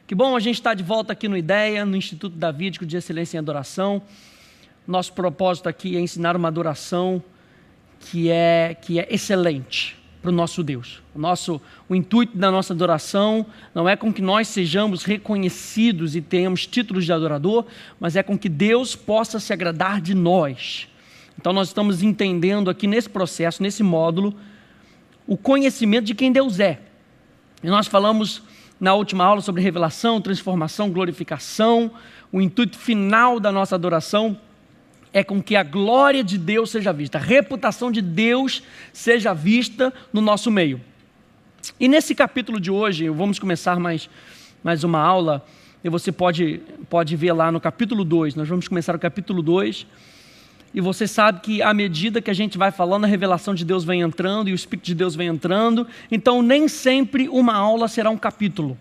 Que bom a gente estar de volta aqui no IDEA, no Instituto Davídico de Excelência em Adoração. Nosso propósito aqui é ensinar uma adoração que é excelente para o nosso Deus. O intuito da nossa adoração não é com que nós sejamos reconhecidos e tenhamos títulos de adorador, mas é com que Deus possa se agradar de nós. Então nós estamos entendendo aqui nesse processo, nesse módulo, o conhecimento de quem Deus é. E nós falamos na última aula sobre revelação, transformação, glorificação. O intuito final da nossa adoração é com que a glória de Deus seja vista, a reputação de Deus seja vista no nosso meio. E nesse capítulo de hoje, vamos começar mais uma aula, e você pode ver lá no capítulo 2, nós vamos começar o capítulo 2, e você sabe que à medida que a gente vai falando, a revelação de Deus vem entrando, e o Espírito de Deus vem entrando, então nem sempre uma aula será um capítulo.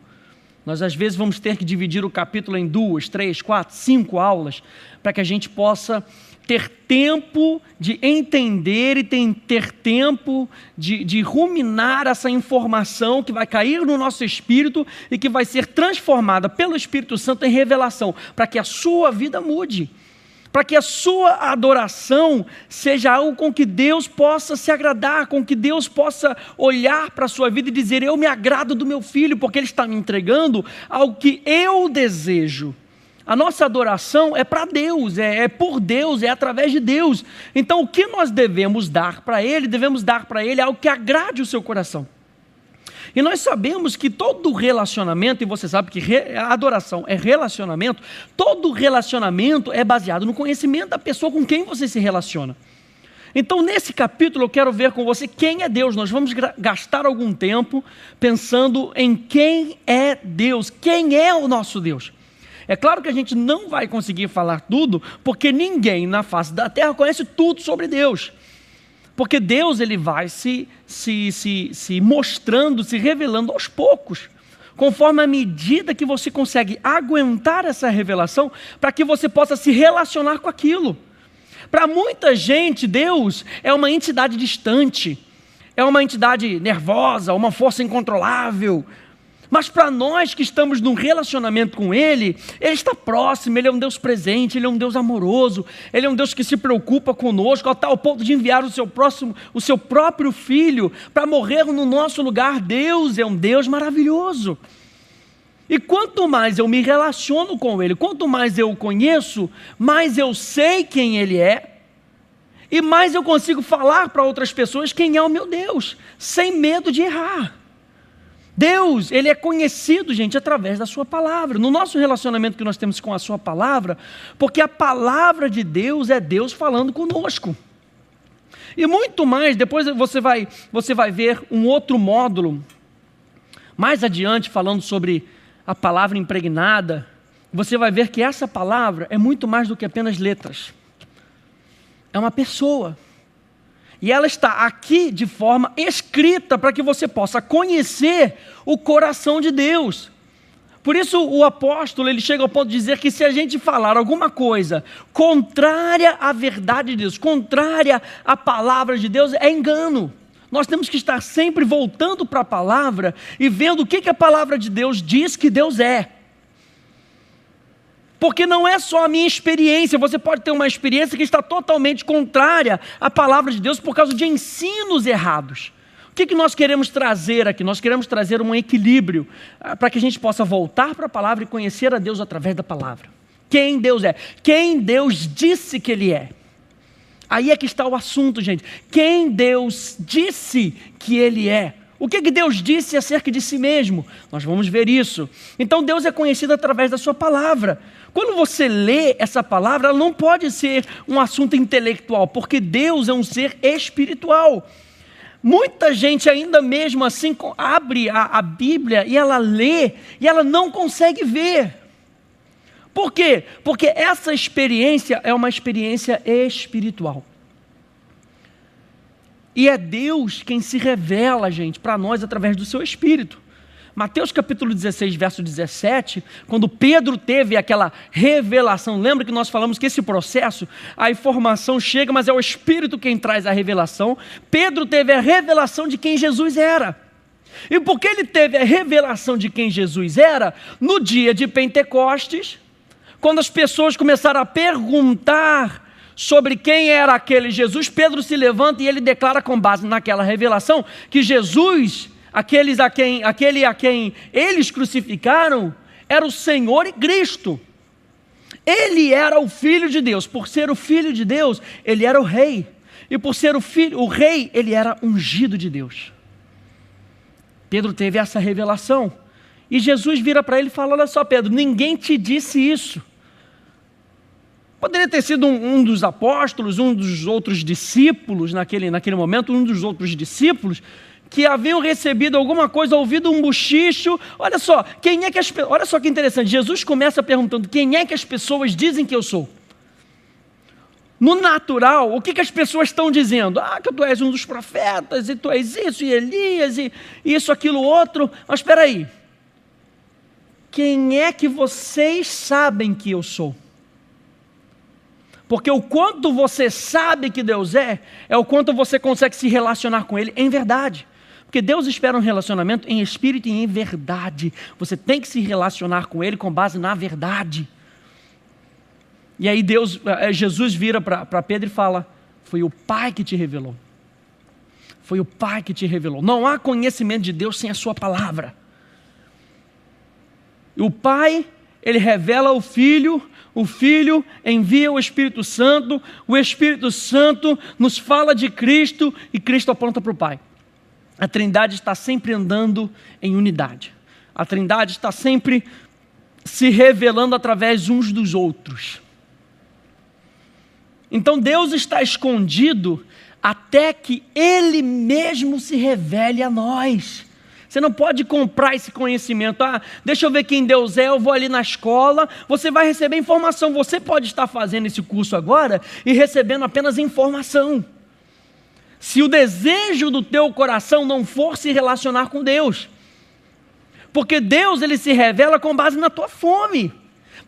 Nós às vezes vamos ter que dividir o capítulo em 2, 3, 4, 5 aulas, para que a gente possa ter tempo de entender e ter tempo de ruminar essa informação que vai cair no nosso espírito e que vai ser transformada pelo Espírito Santo em revelação, para que a sua vida mude, para que a sua adoração seja algo com que Deus possa se agradar, com que Deus possa olhar para a sua vida e dizer: eu me agrado do meu filho, porque ele está me entregando algo que eu desejo. A nossa adoração é para Deus, é por Deus, é através de Deus. Então o que nós devemos dar para Ele? Devemos dar para Ele algo que agrade o seu coração. E nós sabemos que todo relacionamento, e você sabe que a adoração é relacionamento, todo relacionamento é baseado no conhecimento da pessoa com quem você se relaciona. Então nesse capítulo eu quero ver com você quem é Deus. Nós vamos gastar algum tempo pensando em quem é Deus, quem é o nosso Deus. É claro que a gente não vai conseguir falar tudo, porque ninguém na face da terra conhece tudo sobre Deus. Porque Deus ele vai se mostrando, se revelando aos poucos, conforme a medida que você consegue aguentar essa revelação, para que você possa se relacionar com aquilo. Para muita gente, Deus é uma entidade distante, é uma entidade nervosa, uma força incontrolável. Mas para nós que estamos num relacionamento com Ele está próximo, Ele é um Deus presente, Ele é um Deus amoroso, Ele é um Deus que se preocupa conosco, a tal ponto de enviar o seu próprio Filho para morrer no nosso lugar. Deus é um Deus maravilhoso. E quanto mais eu me relaciono com Ele, quanto mais eu o conheço, mais eu sei quem Ele é, e mais eu consigo falar para outras pessoas quem é o meu Deus, sem medo de errar. Deus, Ele é conhecido, gente, através da sua palavra, no nosso relacionamento que nós temos com a sua palavra, porque a palavra de Deus é Deus falando conosco. E muito mais, depois você vai ver um outro módulo, mais adiante, falando sobre a palavra impregnada, você vai ver que essa palavra é muito mais do que apenas letras. É uma pessoa. E ela está aqui de forma escrita para que você possa conhecer o coração de Deus. Por isso o apóstolo ele chega ao ponto de dizer que se a gente falar alguma coisa contrária à verdade de Deus, contrária à palavra de Deus, é engano. Nós temos que estar sempre voltando para a palavra e vendo o que a palavra de Deus diz que Deus é. Porque não é só a minha experiência, você pode ter uma experiência que está totalmente contrária à palavra de Deus por causa de ensinos errados. O que nós queremos trazer aqui? Nós queremos trazer um equilíbrio para que a gente possa voltar para a palavra e conhecer a Deus através da palavra. Quem Deus é, quem Deus disse que Ele é. Aí é que está o assunto, gente. Quem Deus disse que Ele é. O que Deus disse acerca de si mesmo? Nós vamos ver isso. Então Deus é conhecido através da sua palavra. Quando você lê essa palavra, ela não pode ser um assunto intelectual, porque Deus é um ser espiritual. Muita gente ainda mesmo assim abre a Bíblia e ela lê e ela não consegue ver. Por quê? Porque essa experiência é uma experiência espiritual. E é Deus quem se revela, gente, para nós através do seu Espírito. Mateus capítulo 16, verso 17, quando Pedro teve aquela revelação, lembra que nós falamos que esse processo, a informação chega, mas é o Espírito quem traz a revelação. Pedro teve a revelação de quem Jesus era. E porque ele teve a revelação de quem Jesus era, no dia de Pentecostes, quando as pessoas começaram a perguntar sobre quem era aquele Jesus, Pedro se levanta e ele declara, com base naquela revelação, que Jesus, aquele a quem eles crucificaram, era o Senhor e Cristo. Ele era o Filho de Deus. Por ser o Filho de Deus, ele era o Rei. E por ser o Rei, ele era ungido de Deus. Pedro teve essa revelação. E Jesus vira para ele e fala: olha só, Pedro, ninguém te disse isso. Poderia ter sido um dos apóstolos, um dos outros discípulos naquele momento, um dos outros discípulos que haviam recebido alguma coisa, ouvido um bochicho. Olha só, olha só que interessante, Jesus começa perguntando: quem é que as pessoas dizem que eu sou? No natural, o que as pessoas estão dizendo? Que tu és um dos profetas, e tu és isso, e Elias, e isso, aquilo, outro. Mas espera aí, quem é que vocês sabem que eu sou? Porque o quanto você sabe que Deus é o quanto você consegue se relacionar com Ele em verdade. Porque Deus espera um relacionamento em espírito e em verdade. Você tem que se relacionar com Ele com base na verdade. E aí Jesus vira para Pedro e fala: foi o Pai que te revelou. Foi o Pai que te revelou. Não há conhecimento de Deus sem a sua palavra. E o Pai, Ele revela o Filho envia o Espírito Santo nos fala de Cristo e Cristo aponta para o Pai. A Trindade está sempre andando em unidade. A Trindade está sempre se revelando através uns dos outros. Então Deus está escondido até que Ele mesmo se revele a nós. Você não pode comprar esse conhecimento. Deixa eu ver quem Deus é, eu vou ali na escola. Você vai receber informação. Você pode estar fazendo esse curso agora e recebendo apenas informação. Se o desejo do teu coração não for se relacionar com Deus. Porque Deus, Ele se revela com base na tua fome.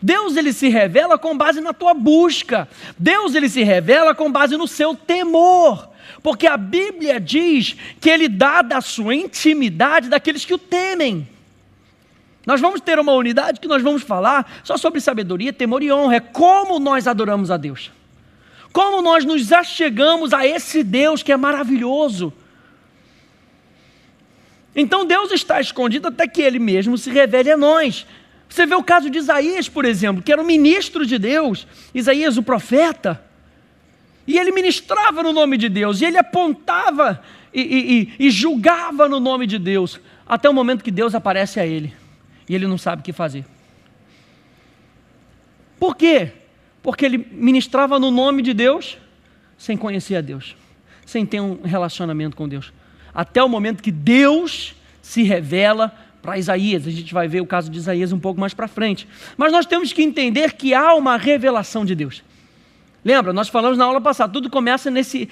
Deus, Ele se revela com base na tua busca. Deus, Ele se revela com base no seu temor. Porque a Bíblia diz que Ele dá da sua intimidade daqueles que o temem. Nós vamos ter uma unidade que nós vamos falar só sobre sabedoria, temor e honra. É como nós adoramos a Deus. Como nós nos achegamos a esse Deus que é maravilhoso. Então Deus está escondido até que Ele mesmo se revele a nós. Você vê o caso de Isaías, por exemplo, que era um ministro de Deus. Isaías, o profeta. E ele ministrava no nome de Deus, e ele apontava e julgava no nome de Deus, até o momento que Deus aparece a ele, e ele não sabe o que fazer. Por quê? Porque ele ministrava no nome de Deus, sem conhecer a Deus, sem ter um relacionamento com Deus, até o momento que Deus se revela para Isaías. A gente vai ver o caso de Isaías um pouco mais para frente. Mas nós temos que entender que há uma revelação de Deus. Lembra, nós falamos na aula passada, tudo começa nesse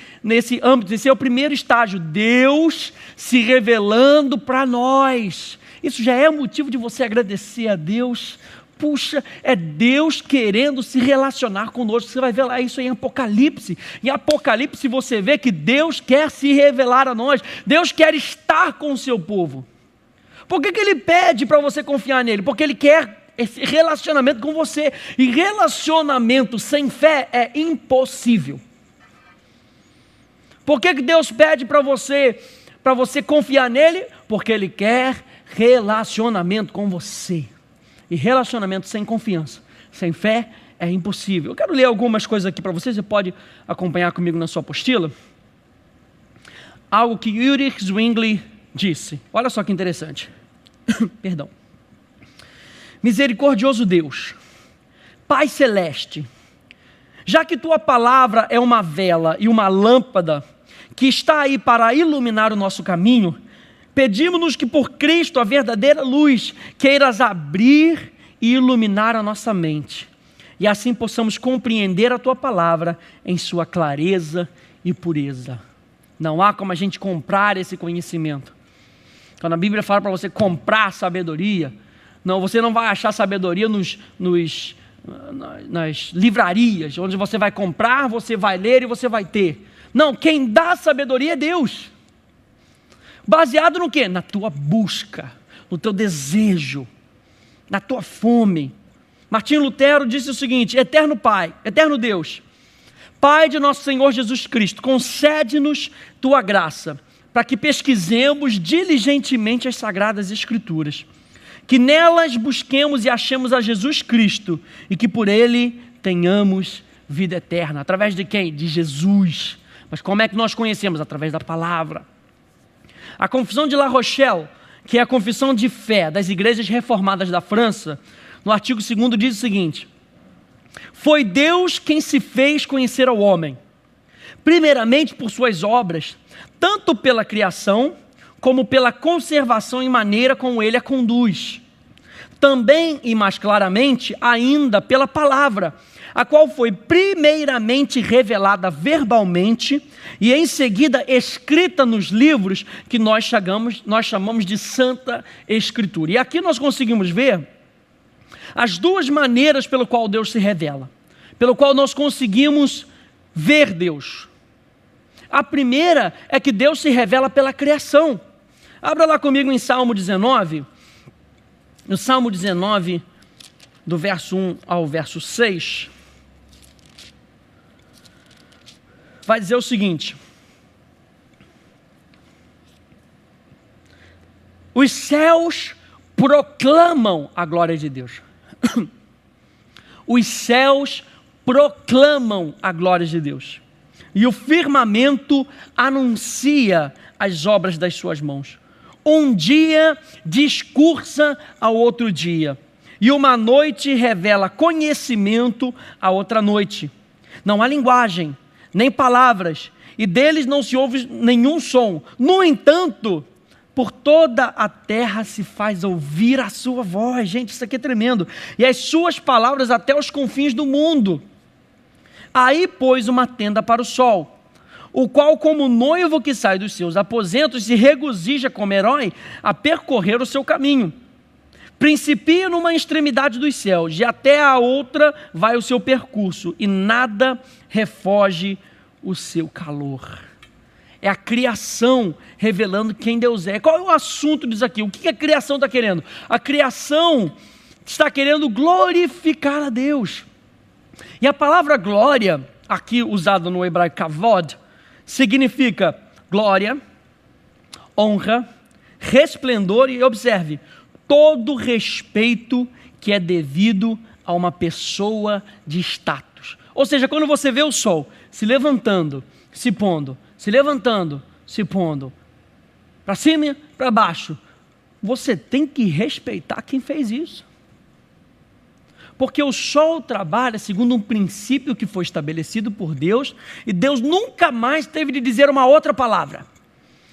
âmbito, esse é o primeiro estágio, Deus se revelando para nós. Isso já é motivo de você agradecer a Deus. Puxa, é Deus querendo se relacionar conosco. Você vai ver lá isso em Apocalipse. Em Apocalipse você vê que Deus quer se revelar a nós. Deus quer estar com o seu povo. Por que Ele pede para você confiar nele? Porque Ele quer esse relacionamento com você. E relacionamento sem fé é impossível. Por que Deus pede para você confiar nele? Porque Ele quer relacionamento com você. E relacionamento sem confiança, sem fé, é impossível. Eu quero ler algumas coisas aqui para vocês. Você pode acompanhar comigo na sua apostila. Algo que Ulrich Zwingli disse. Olha só que interessante. Perdão. Misericordioso Deus, Pai Celeste, já que Tua palavra é uma vela e uma lâmpada que está aí para iluminar o nosso caminho, pedimos-nos que por Cristo, a verdadeira luz, queiras abrir e iluminar a nossa mente, e assim possamos compreender a Tua palavra em sua clareza e pureza. Não há como a gente comprar esse conhecimento. Quando a Bíblia fala para você comprar sabedoria, não, você não vai achar sabedoria nas livrarias, onde você vai comprar, você vai ler e você vai ter. Não, quem dá sabedoria é Deus. Baseado no quê? Na tua busca, no teu desejo, na tua fome. Martinho Lutero disse o seguinte: eterno Pai, eterno Deus, Pai de nosso Senhor Jesus Cristo, concede-nos tua graça, para que pesquisemos diligentemente as Sagradas Escrituras, que nelas busquemos e achemos a Jesus Cristo, e que por Ele tenhamos vida eterna. Através de quem? De Jesus. Mas como é que nós conhecemos? Através da palavra. A Confissão de La Rochelle, que é a confissão de fé das igrejas reformadas da França, no artigo 2º diz o seguinte: foi Deus quem se fez conhecer ao homem, primeiramente por suas obras, tanto pela criação, como pela conservação e maneira como ele a conduz. Também e mais claramente ainda pela palavra, a qual foi primeiramente revelada verbalmente e em seguida escrita nos livros que nós chamamos de Santa Escritura. E aqui nós conseguimos ver as duas maneiras pelo qual Deus se revela, pelo qual nós conseguimos ver Deus. A primeira é que Deus se revela pela criação. Abra lá comigo em Salmo 19, no Salmo 19, do verso 1 ao verso 6, vai dizer o seguinte: os céus proclamam a glória de Deus. Os céus proclamam a glória de Deus, e o firmamento anuncia as obras das suas mãos. Um dia discursa ao outro dia, e uma noite revela conhecimento à outra noite. Não há linguagem, nem palavras, e deles não se ouve nenhum som. No entanto, por toda a terra se faz ouvir a sua voz. Gente, isso aqui é tremendo. E as suas palavras até os confins do mundo. Aí pôs uma tenda para o sol, o qual, como noivo que sai dos seus aposentos, se regozija como herói a percorrer o seu caminho. Principia numa extremidade dos céus, e até a outra vai o seu percurso, e nada refoge o seu calor. É a criação revelando quem Deus é. Qual é o assunto disso aqui? O que a criação está querendo? A criação está querendo glorificar a Deus. E a palavra glória, aqui usada no hebraico kavod, significa glória, honra, resplendor e, observe, todo respeito que é devido a uma pessoa de status. Ou seja, quando você vê o sol se levantando, se pondo, se levantando, se pondo, para cima e para baixo, você tem que respeitar quem fez isso. Porque o sol trabalha segundo um princípio que foi estabelecido por Deus, e Deus nunca mais teve de dizer uma outra palavra.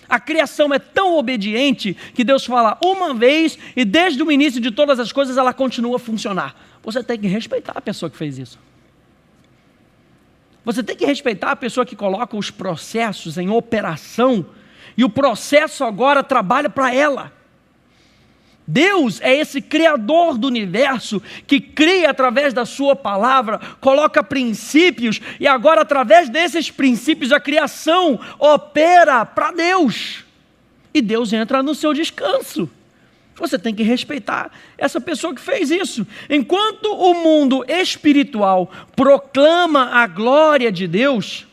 A criação é tão obediente que Deus fala uma vez, e desde o início de todas as coisas ela continua a funcionar. Você tem que respeitar a pessoa que fez isso. Você tem que respeitar a pessoa que coloca os processos em operação, e o processo agora trabalha para ela. Deus é esse criador do universo, que cria através da sua palavra, coloca princípios, e agora através desses princípios a criação opera para Deus, e Deus entra no seu descanso. Você tem que respeitar essa pessoa que fez isso. Enquanto o mundo espiritual proclama a glória de Deus,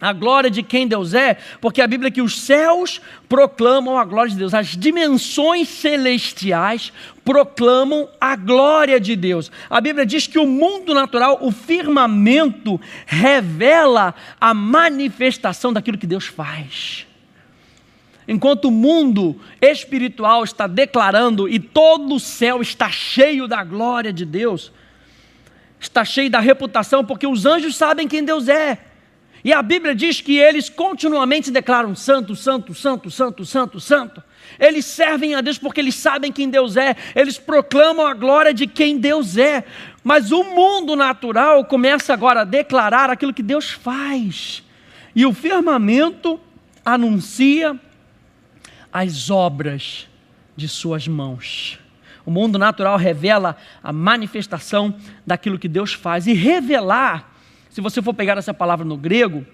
a glória de quem Deus é, porque a Bíblia diz que os céus proclamam a glória de Deus, as dimensões celestiais proclamam a glória de Deus. A Bíblia diz que o mundo natural, o firmamento, revela a manifestação daquilo que Deus faz. Enquanto o mundo espiritual está declarando, e todo o céu está cheio da glória de Deus, está cheio da reputação, porque os anjos sabem quem Deus é. E a Bíblia diz que eles continuamente declaram santo, santo, santo, santo, santo, santo. Eles servem a Deus porque eles sabem quem Deus é. Eles proclamam a glória de quem Deus é. Mas o mundo natural começa agora a declarar aquilo que Deus faz. E o firmamento anuncia as obras de suas mãos. O mundo natural revela a manifestação daquilo que Deus faz. E revelar, se você for pegar essa palavra no grego,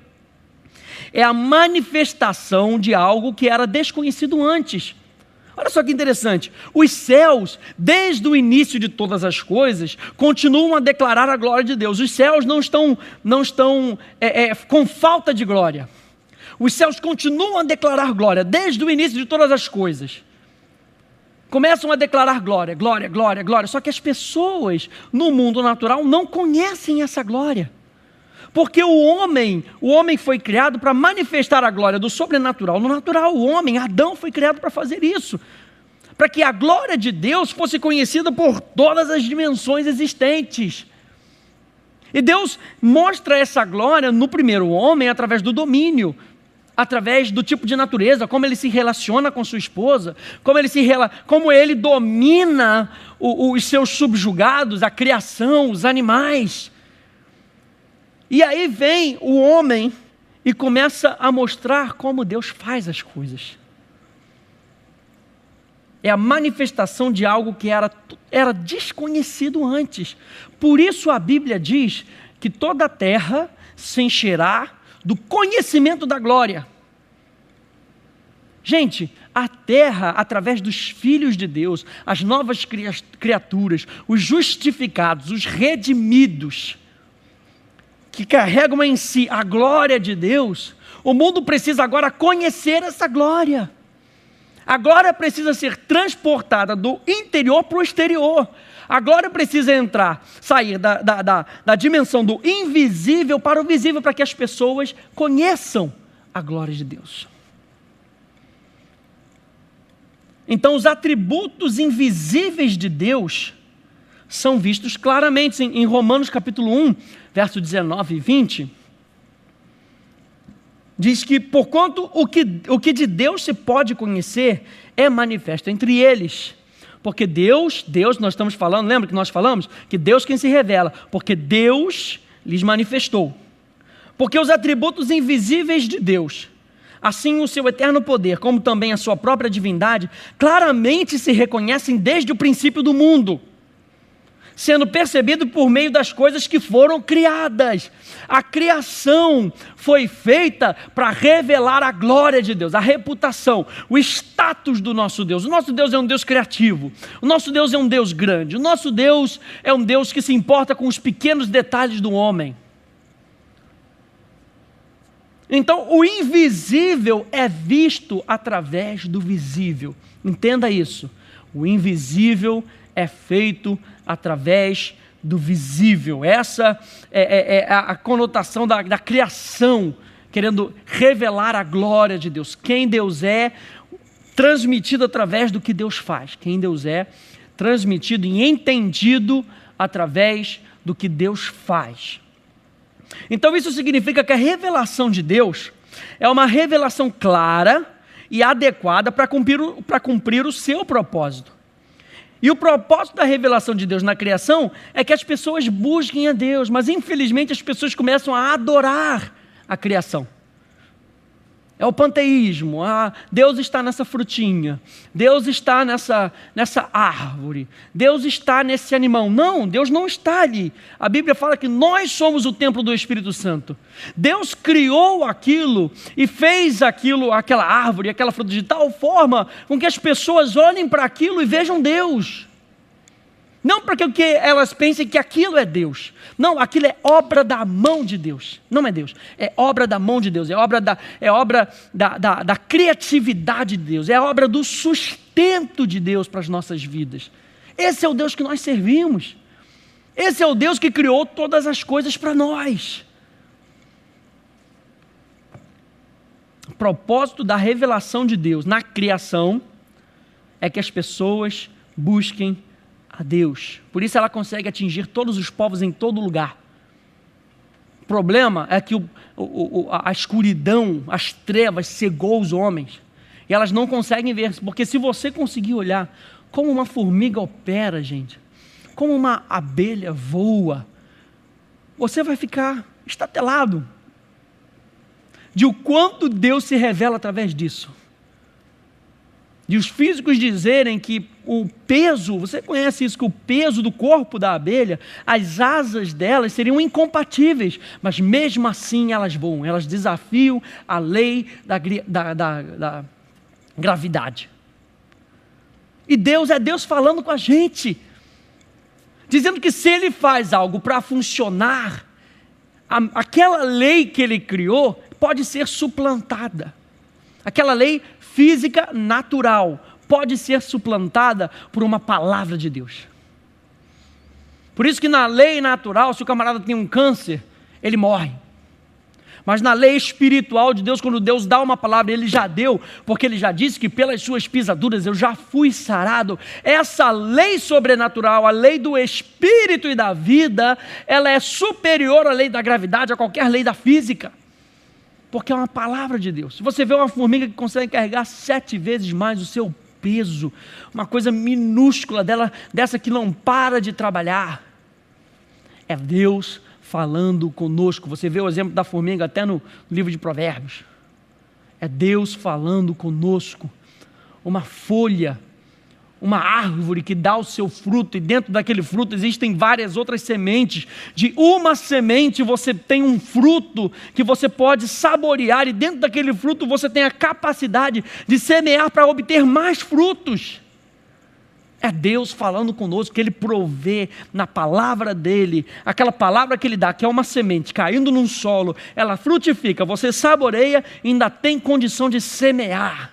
é a manifestação de algo que era desconhecido antes. Olha só que interessante, os céus, desde o início de todas as coisas, continuam a declarar a glória de Deus. Os céus não estão com falta de glória. Os céus continuam a declarar glória, desde o início de todas as coisas. Começam a declarar glória, glória, glória, glória. Só que as pessoas no mundo natural não conhecem essa glória. Porque o homem foi criado para manifestar a glória do sobrenatural no natural. O homem, Adão, foi criado para fazer isso. Para que a glória de Deus fosse conhecida por todas as dimensões existentes. E Deus mostra essa glória no primeiro homem através do domínio, através do tipo de natureza, como ele se relaciona com sua esposa, como ele domina os seus subjugados, a criação, os animais. E aí vem o homem e começa a mostrar como Deus faz as coisas. É a manifestação de algo que era desconhecido antes. Por isso a Bíblia diz que toda a terra se encherá do conhecimento da glória. Gente, a terra, através dos filhos de Deus, as novas criaturas, os justificados, os redimidos, que carregam em si a glória de Deus, o mundo precisa agora conhecer essa glória. A glória precisa ser transportada do interior para o exterior. A glória precisa sair da dimensão do invisível para o visível, para que as pessoas conheçam a glória de Deus. Então, os atributos invisíveis de Deus são vistos claramente em Romanos capítulo 1, verso 19 e 20. Diz que, porquanto o que de Deus se pode conhecer é manifesto entre eles. Porque Deus, nós estamos falando, lembra que nós falamos? Que Deus quem se revela, porque Deus lhes manifestou. Porque os atributos invisíveis de Deus, assim o seu eterno poder, como também a sua própria divindade, claramente se reconhecem desde o princípio do mundo, sendo percebido por meio das coisas que foram criadas. A criação foi feita para revelar a glória de Deus, a reputação, o status do nosso Deus. O nosso Deus é um Deus criativo, o nosso Deus é um Deus grande, o nosso Deus é um Deus que se importa com os pequenos detalhes do homem. Então, o invisível é visto através do visível. Entenda isso. O invisível é feito através do visível. Essa é a conotação da criação, querendo revelar a glória de Deus. Quem Deus é, transmitido através do que Deus faz. Quem Deus é, transmitido e entendido através do que Deus faz. Então isso significa que a revelação de Deus é uma revelação clara e adequada para cumprir o seu propósito. E o propósito da revelação de Deus na criação é que as pessoas busquem a Deus, mas infelizmente as pessoas começam a adorar a criação. É o panteísmo, Deus está nessa frutinha, Deus está nessa árvore, Deus está nesse animal. Não, Deus não está ali. A Bíblia fala que nós somos o templo do Espírito Santo. Deus criou aquilo e fez aquela árvore, aquela fruta de tal forma com que as pessoas olhem para aquilo e vejam Deus. Não para que elas pensem que aquilo é Deus. Não, aquilo é obra da mão de Deus. Não é Deus, é obra da mão de Deus. É obra da criatividade de Deus. É obra do sustento de Deus para as nossas vidas. Esse é o Deus que nós servimos. Esse é o Deus que criou todas as coisas para nós. O propósito da revelação de Deus na criação é que as pessoas busquem a Deus. Por isso ela consegue atingir todos os povos em todo lugar. O problema é que a escuridão, as trevas cegou os homens. E elas não conseguem ver. Porque se você conseguir olhar como uma formiga opera, gente, como uma abelha voa, você vai ficar estatelado de o quanto Deus se revela através disso. de os físicos dizerem que o peso, você conhece isso, que o peso do corpo da abelha, as asas delas seriam incompatíveis, mas mesmo assim elas voam, elas desafiam a lei da gravidade. E Deus é Deus falando com a gente, dizendo que se Ele faz algo para funcionar, aquela lei que Ele criou pode ser suplantada. Aquela lei física natural pode ser suplantada por uma palavra de Deus. Por isso que na lei natural, se o camarada tem um câncer, ele morre. Mas na lei espiritual de Deus, quando Deus dá uma palavra, Ele já deu, porque Ele já disse que pelas suas pisaduras eu já fui sarado. Essa lei sobrenatural, a lei do espírito e da vida, ela é superior à lei da gravidade, a qualquer lei da física. Porque é uma palavra de Deus. Se você vê uma formiga que consegue carregar 7 vezes mais o seu peso, uma coisa minúscula dessa que não para de trabalhar, é Deus falando conosco. Você vê o exemplo da formiga até no livro de Provérbios. É Deus falando conosco. Uma folha, uma árvore que dá o seu fruto, e dentro daquele fruto existem várias outras sementes. De uma semente você tem um fruto que você pode saborear, e dentro daquele fruto você tem a capacidade de semear para obter mais frutos. É Deus falando conosco, que Ele provê na palavra dEle, aquela palavra que Ele dá, que é uma semente, caindo num solo, ela frutifica, você saboreia e ainda tem condição de semear.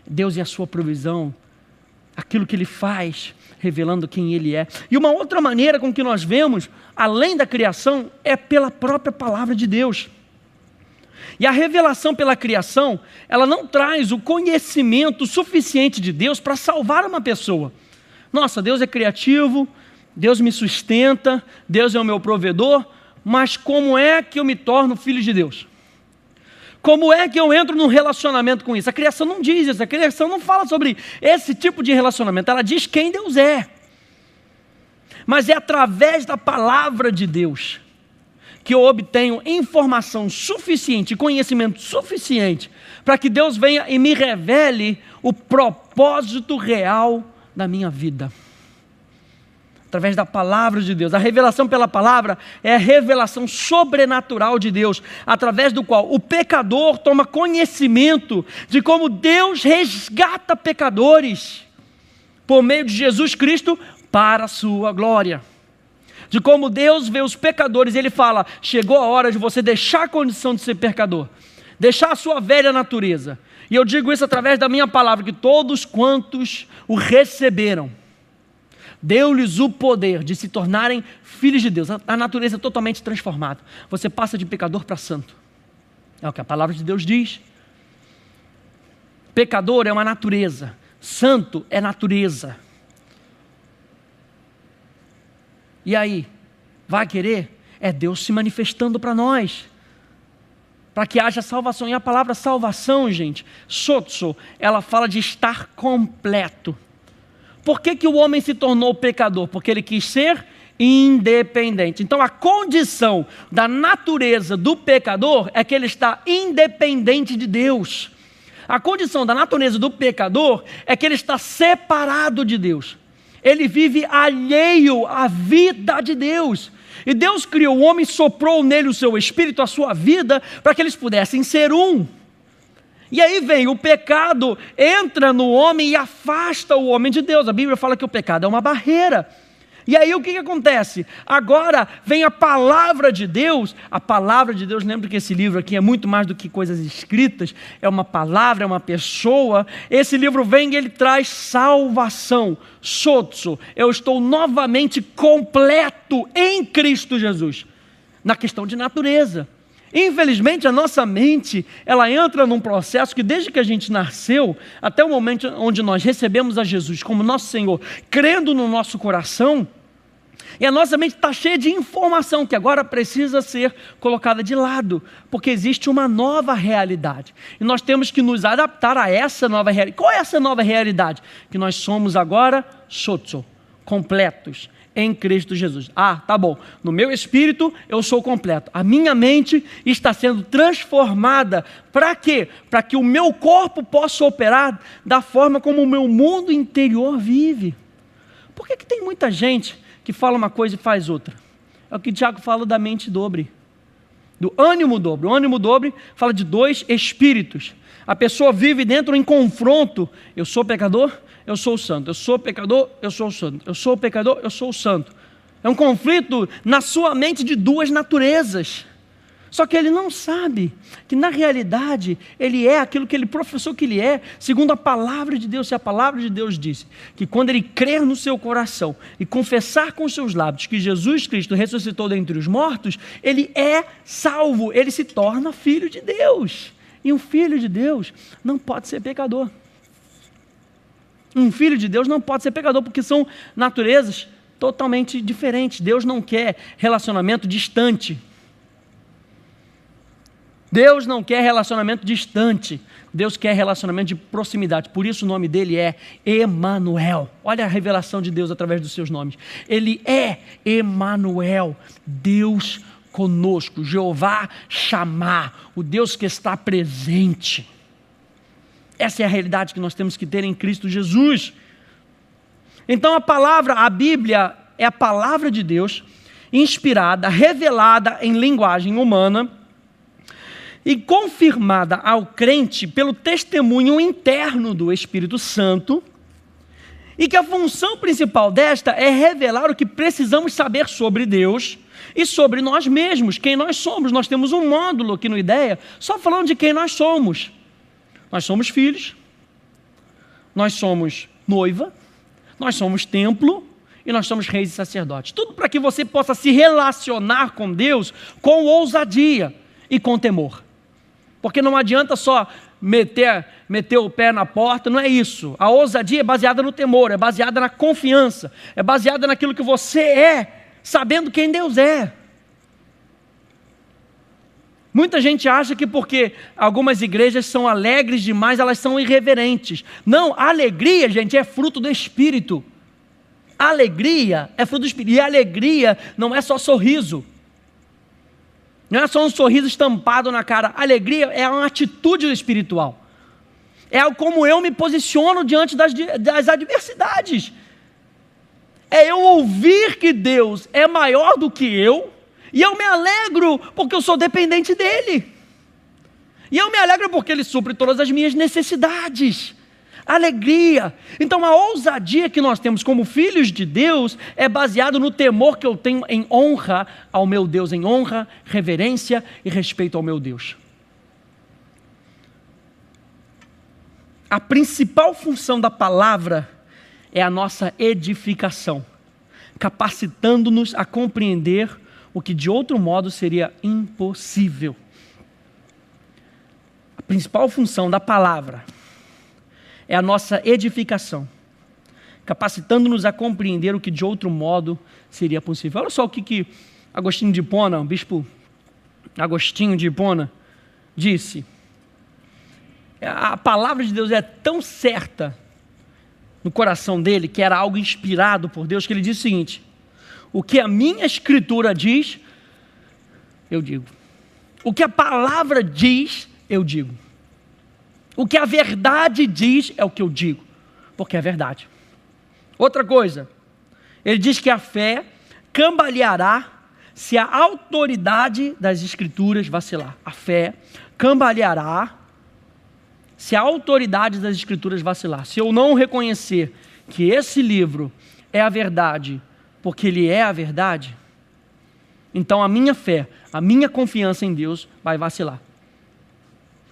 Deus e a sua provisão, aquilo que Ele faz, revelando quem Ele é. E uma outra maneira com que nós vemos, além da criação, é pela própria palavra de Deus. E a revelação pela criação, ela não traz o conhecimento suficiente de Deus para salvar uma pessoa. Nossa, Deus é criativo, Deus me sustenta, Deus é o meu provedor, mas como é que eu me torno filho de Deus? Como é que eu entro num relacionamento com isso? A criação não diz isso, a criação não fala sobre esse tipo de relacionamento, ela diz quem Deus é. Mas é através da palavra de Deus que eu obtenho informação suficiente, conhecimento suficiente, para que Deus venha e me revele o propósito real da minha vida. Através da palavra de Deus. A revelação pela palavra é a revelação sobrenatural de Deus, através do qual o pecador toma conhecimento de como Deus resgata pecadores, por meio de Jesus Cristo, para a sua glória. De como Deus vê os pecadores, Ele fala, chegou a hora de você deixar a condição de ser pecador, deixar a sua velha natureza. E eu digo isso através da minha palavra, que todos quantos o receberam, deu-lhes o poder de se tornarem filhos de Deus. A natureza é totalmente transformada. Você passa de pecador para santo. É o que a palavra de Deus diz. Pecador é uma natureza, santo é natureza. E aí, vai querer? É Deus se manifestando para nós, para que haja salvação. E a palavra salvação, gente, sotso, ela fala de estar completo. Por que o homem se tornou pecador? Porque ele quis ser independente. Então a condição da natureza do pecador é que ele está independente de Deus. A condição da natureza do pecador é que ele está separado de Deus. Ele vive alheio à vida de Deus. E Deus criou o homem, soprou nele o seu espírito, a sua vida, para que eles pudessem ser um. E aí vem o pecado, entra no homem e afasta o homem de Deus. A Bíblia fala que o pecado é uma barreira. E aí o que acontece? Agora vem a palavra de Deus. A palavra de Deus, lembra que esse livro aqui é muito mais do que coisas escritas. É uma palavra, é uma pessoa. Esse livro vem e ele traz salvação. Sotso, eu estou novamente completo em Cristo Jesus. Na questão de natureza. Infelizmente a nossa mente, ela entra num processo que desde que a gente nasceu, até o momento onde nós recebemos a Jesus como nosso Senhor, crendo no nosso coração, e a nossa mente está cheia de informação que agora precisa ser colocada de lado, porque existe uma nova realidade, e nós temos que nos adaptar a essa nova realidade. Qual é essa nova realidade? Que nós somos agora sotso, completos, em Cristo Jesus. Ah, tá bom. No meu espírito eu sou completo. A minha mente está sendo transformada. Para quê? Para que o meu corpo possa operar da forma como o meu mundo interior vive. Por que tem muita gente que fala uma coisa e faz outra? É o que Tiago fala da mente dobre, do ânimo dobre. O ânimo dobre fala de dois espíritos. A pessoa vive dentro em confronto. Eu sou pecador, eu sou o santo. Eu sou pecador, eu sou o santo. Eu sou pecador, eu sou o santo. É um conflito na sua mente de duas naturezas. Só que ele não sabe que na realidade ele é aquilo que ele professou que ele é, segundo a palavra de Deus. Se a palavra de Deus disse que quando ele crer no seu coração e confessar com os seus lábios que Jesus Cristo ressuscitou dentre os mortos, ele é salvo, ele se torna filho de Deus. E um filho de Deus não pode ser pecador. Um filho de Deus não pode ser pecador, porque são naturezas totalmente diferentes. Deus não quer relacionamento distante. Deus não quer relacionamento distante. Deus quer relacionamento de proximidade. Por isso o nome dele é Emanuel. Olha a revelação de Deus através dos seus nomes. Ele é Emanuel, Deus conosco, Jeová Chamar, o Deus que está presente. Essa é a realidade que nós temos que ter em Cristo Jesus. Então a Bíblia é a palavra de Deus, inspirada, revelada em linguagem humana e confirmada ao crente pelo testemunho interno do Espírito Santo, e que a função principal desta é revelar o que precisamos saber sobre Deus e sobre nós mesmos, quem nós somos. Nós temos um módulo aqui no Ideia só falando de quem nós somos. Nós somos filhos, nós somos noiva, nós somos templo e nós somos reis e sacerdotes. Tudo para que você possa se relacionar com Deus com ousadia e com temor. Porque não adianta só meter o pé na porta, não é isso. A ousadia é baseada no temor, é baseada na confiança, é baseada naquilo que você é, sabendo quem Deus é. Muita gente acha que porque algumas igrejas são alegres demais, elas são irreverentes. Não, a alegria, gente, é fruto do Espírito. A alegria é fruto do Espírito. E a alegria não é só sorriso. Não é só um sorriso estampado na cara. A alegria é uma atitude espiritual. É como eu me posiciono diante das adversidades. É eu ouvir que Deus é maior do que eu, e eu me alegro porque eu sou dependente dEle. E eu me alegro porque Ele supre todas as minhas necessidades. Alegria. Então a ousadia que nós temos como filhos de Deus é baseado no temor que eu tenho em honra ao meu Deus, em honra, reverência e respeito ao meu Deus. A principal função da palavra é a nossa edificação, capacitando-nos a compreender o que de outro modo seria impossível. A principal função da palavra é a nossa edificação, capacitando-nos a compreender o que de outro modo seria possível. Olha só o que Agostinho de Hipona, o bispo Agostinho de Hipona, disse. A palavra de Deus é tão certa no coração dele, que era algo inspirado por Deus, que ele disse o seguinte: o que a minha escritura diz, eu digo. O que a palavra diz, eu digo. O que a verdade diz é o que eu digo, porque é verdade. Outra coisa, ele diz que a fé cambaleará se a autoridade das Escrituras vacilar. A fé cambaleará se a autoridade das Escrituras vacilar. Se eu não reconhecer que esse livro é a verdade, porque ele é a verdade, então a minha fé, a minha confiança em Deus vai vacilar.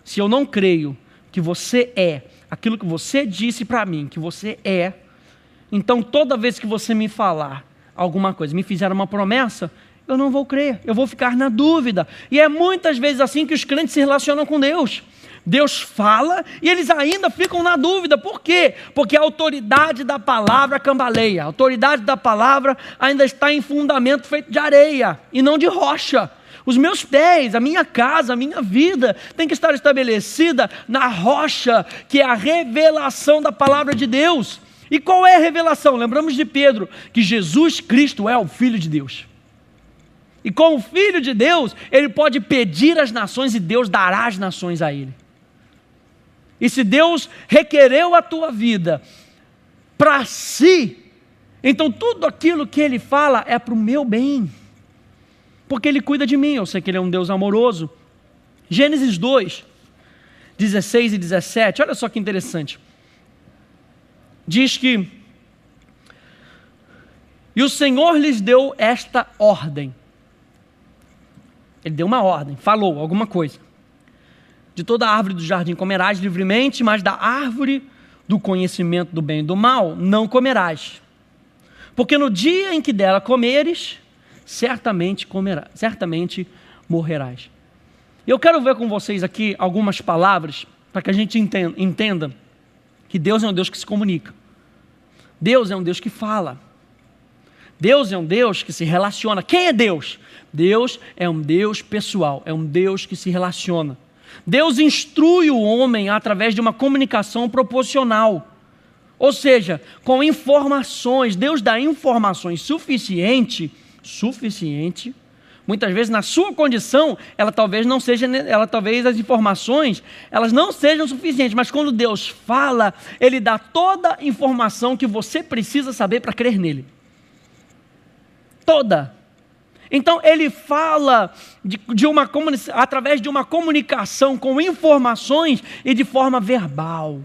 Se eu não creio que você é aquilo que você disse para mim que você é, então toda vez que você me falar alguma coisa, me fizer uma promessa, eu não vou crer, eu vou ficar na dúvida. E é muitas vezes assim que os crentes se relacionam com Deus. Deus fala e eles ainda ficam na dúvida. Por quê? Porque a autoridade da palavra cambaleia. A autoridade da palavra ainda está em fundamento feito de areia e não de rocha. Os meus pés, a minha casa, a minha vida tem que estar estabelecida na rocha, que é a revelação da palavra de Deus. E qual é a revelação? Lembramos de Pedro, que Jesus Cristo é o Filho de Deus. E como Filho de Deus, ele pode pedir às nações e Deus dará as nações a ele. E se Deus requereu a tua vida para si, então tudo aquilo que ele fala é para o meu bem. Porque ele cuida de mim, eu sei que ele é um Deus amoroso. Gênesis 2, 16 e 17, olha só que interessante. Diz que: e o Senhor lhes deu esta ordem. Ele deu uma ordem, falou alguma coisa. De toda a árvore do jardim comerás livremente, mas da árvore do conhecimento do bem e do mal não comerás. Porque no dia em que dela comeres, certamente morrerás. Eu quero ver com vocês aqui algumas palavras, para que a gente entenda que Deus é um Deus que se comunica. Deus é um Deus que fala. Deus é um Deus que se relaciona. Quem é Deus? Deus é um Deus pessoal, é um Deus que se relaciona. Deus instrui o homem através de uma comunicação proporcional. Ou seja, com informações. Deus dá informações suficiente, muitas vezes na sua condição, talvez as informações, elas não sejam suficientes, mas quando Deus fala, Ele dá toda a informação que você precisa saber para crer nele. Toda. Então Ele fala através de uma comunicação com informações e de forma verbal.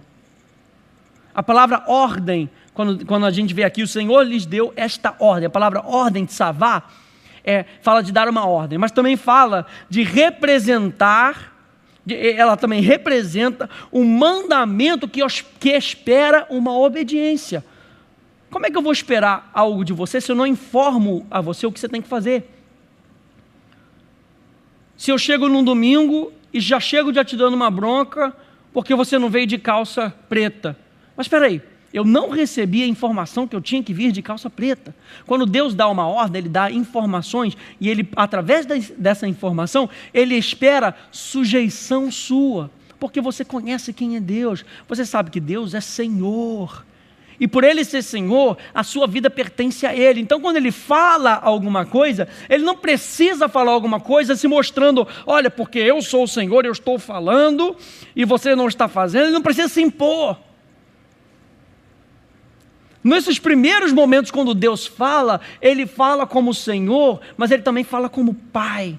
A palavra ordem, quando a gente vê aqui, o Senhor lhes deu esta ordem. A palavra ordem, tsavá, fala de dar uma ordem, mas também fala de representar, ela também representa um mandamento que espera uma obediência. Como é que eu vou esperar algo de você se eu não informo a você o que você tem que fazer? Se eu chego num domingo e já chego já te dando uma bronca porque você não veio de calça preta. Mas espera aí, eu não recebi a informação que eu tinha que vir de calça preta. Quando Deus dá uma ordem, Ele dá informações e Ele, através dessa informação, Ele espera sujeição sua, porque você conhece quem é Deus, você sabe que Deus é Senhor. E por Ele ser Senhor, a sua vida pertence a Ele. Então quando Ele fala alguma coisa, Ele não precisa falar alguma coisa se mostrando, olha, porque eu sou o Senhor, eu estou falando, e você não está fazendo. Ele não precisa se impor. Nesses primeiros momentos quando Deus fala, Ele fala como Senhor, mas Ele também fala como Pai,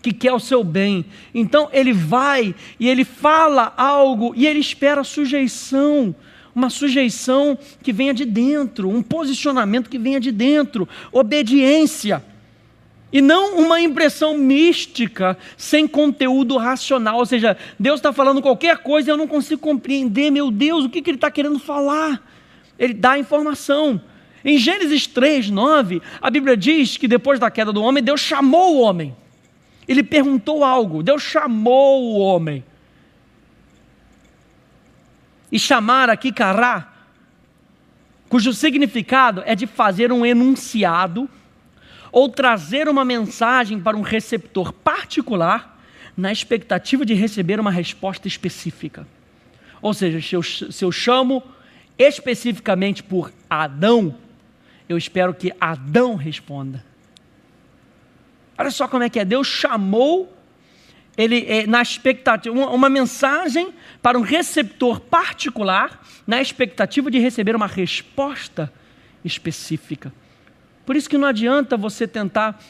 que quer o seu bem. Então Ele vai e Ele fala algo e Ele espera sujeição. Uma sujeição que venha de dentro, um posicionamento que venha de dentro, obediência. E não uma impressão mística, sem conteúdo racional. Ou seja, Deus está falando qualquer coisa e eu não consigo compreender, meu Deus, o que Ele está querendo falar? Ele dá informação. Em Gênesis 3:9, a Bíblia diz que depois da queda do homem, Deus chamou o homem. Ele perguntou algo, Deus chamou o homem. E chamar aqui, kará, cujo significado é de fazer um enunciado ou trazer uma mensagem para um receptor particular na expectativa de receber uma resposta específica. Ou seja, se eu chamo especificamente por Adão, eu espero que Adão responda. Olha só como é que é. Deus chamou ele na expectativa, uma mensagem para um receptor particular, na expectativa de receber uma resposta específica. Por isso que não adianta você tentar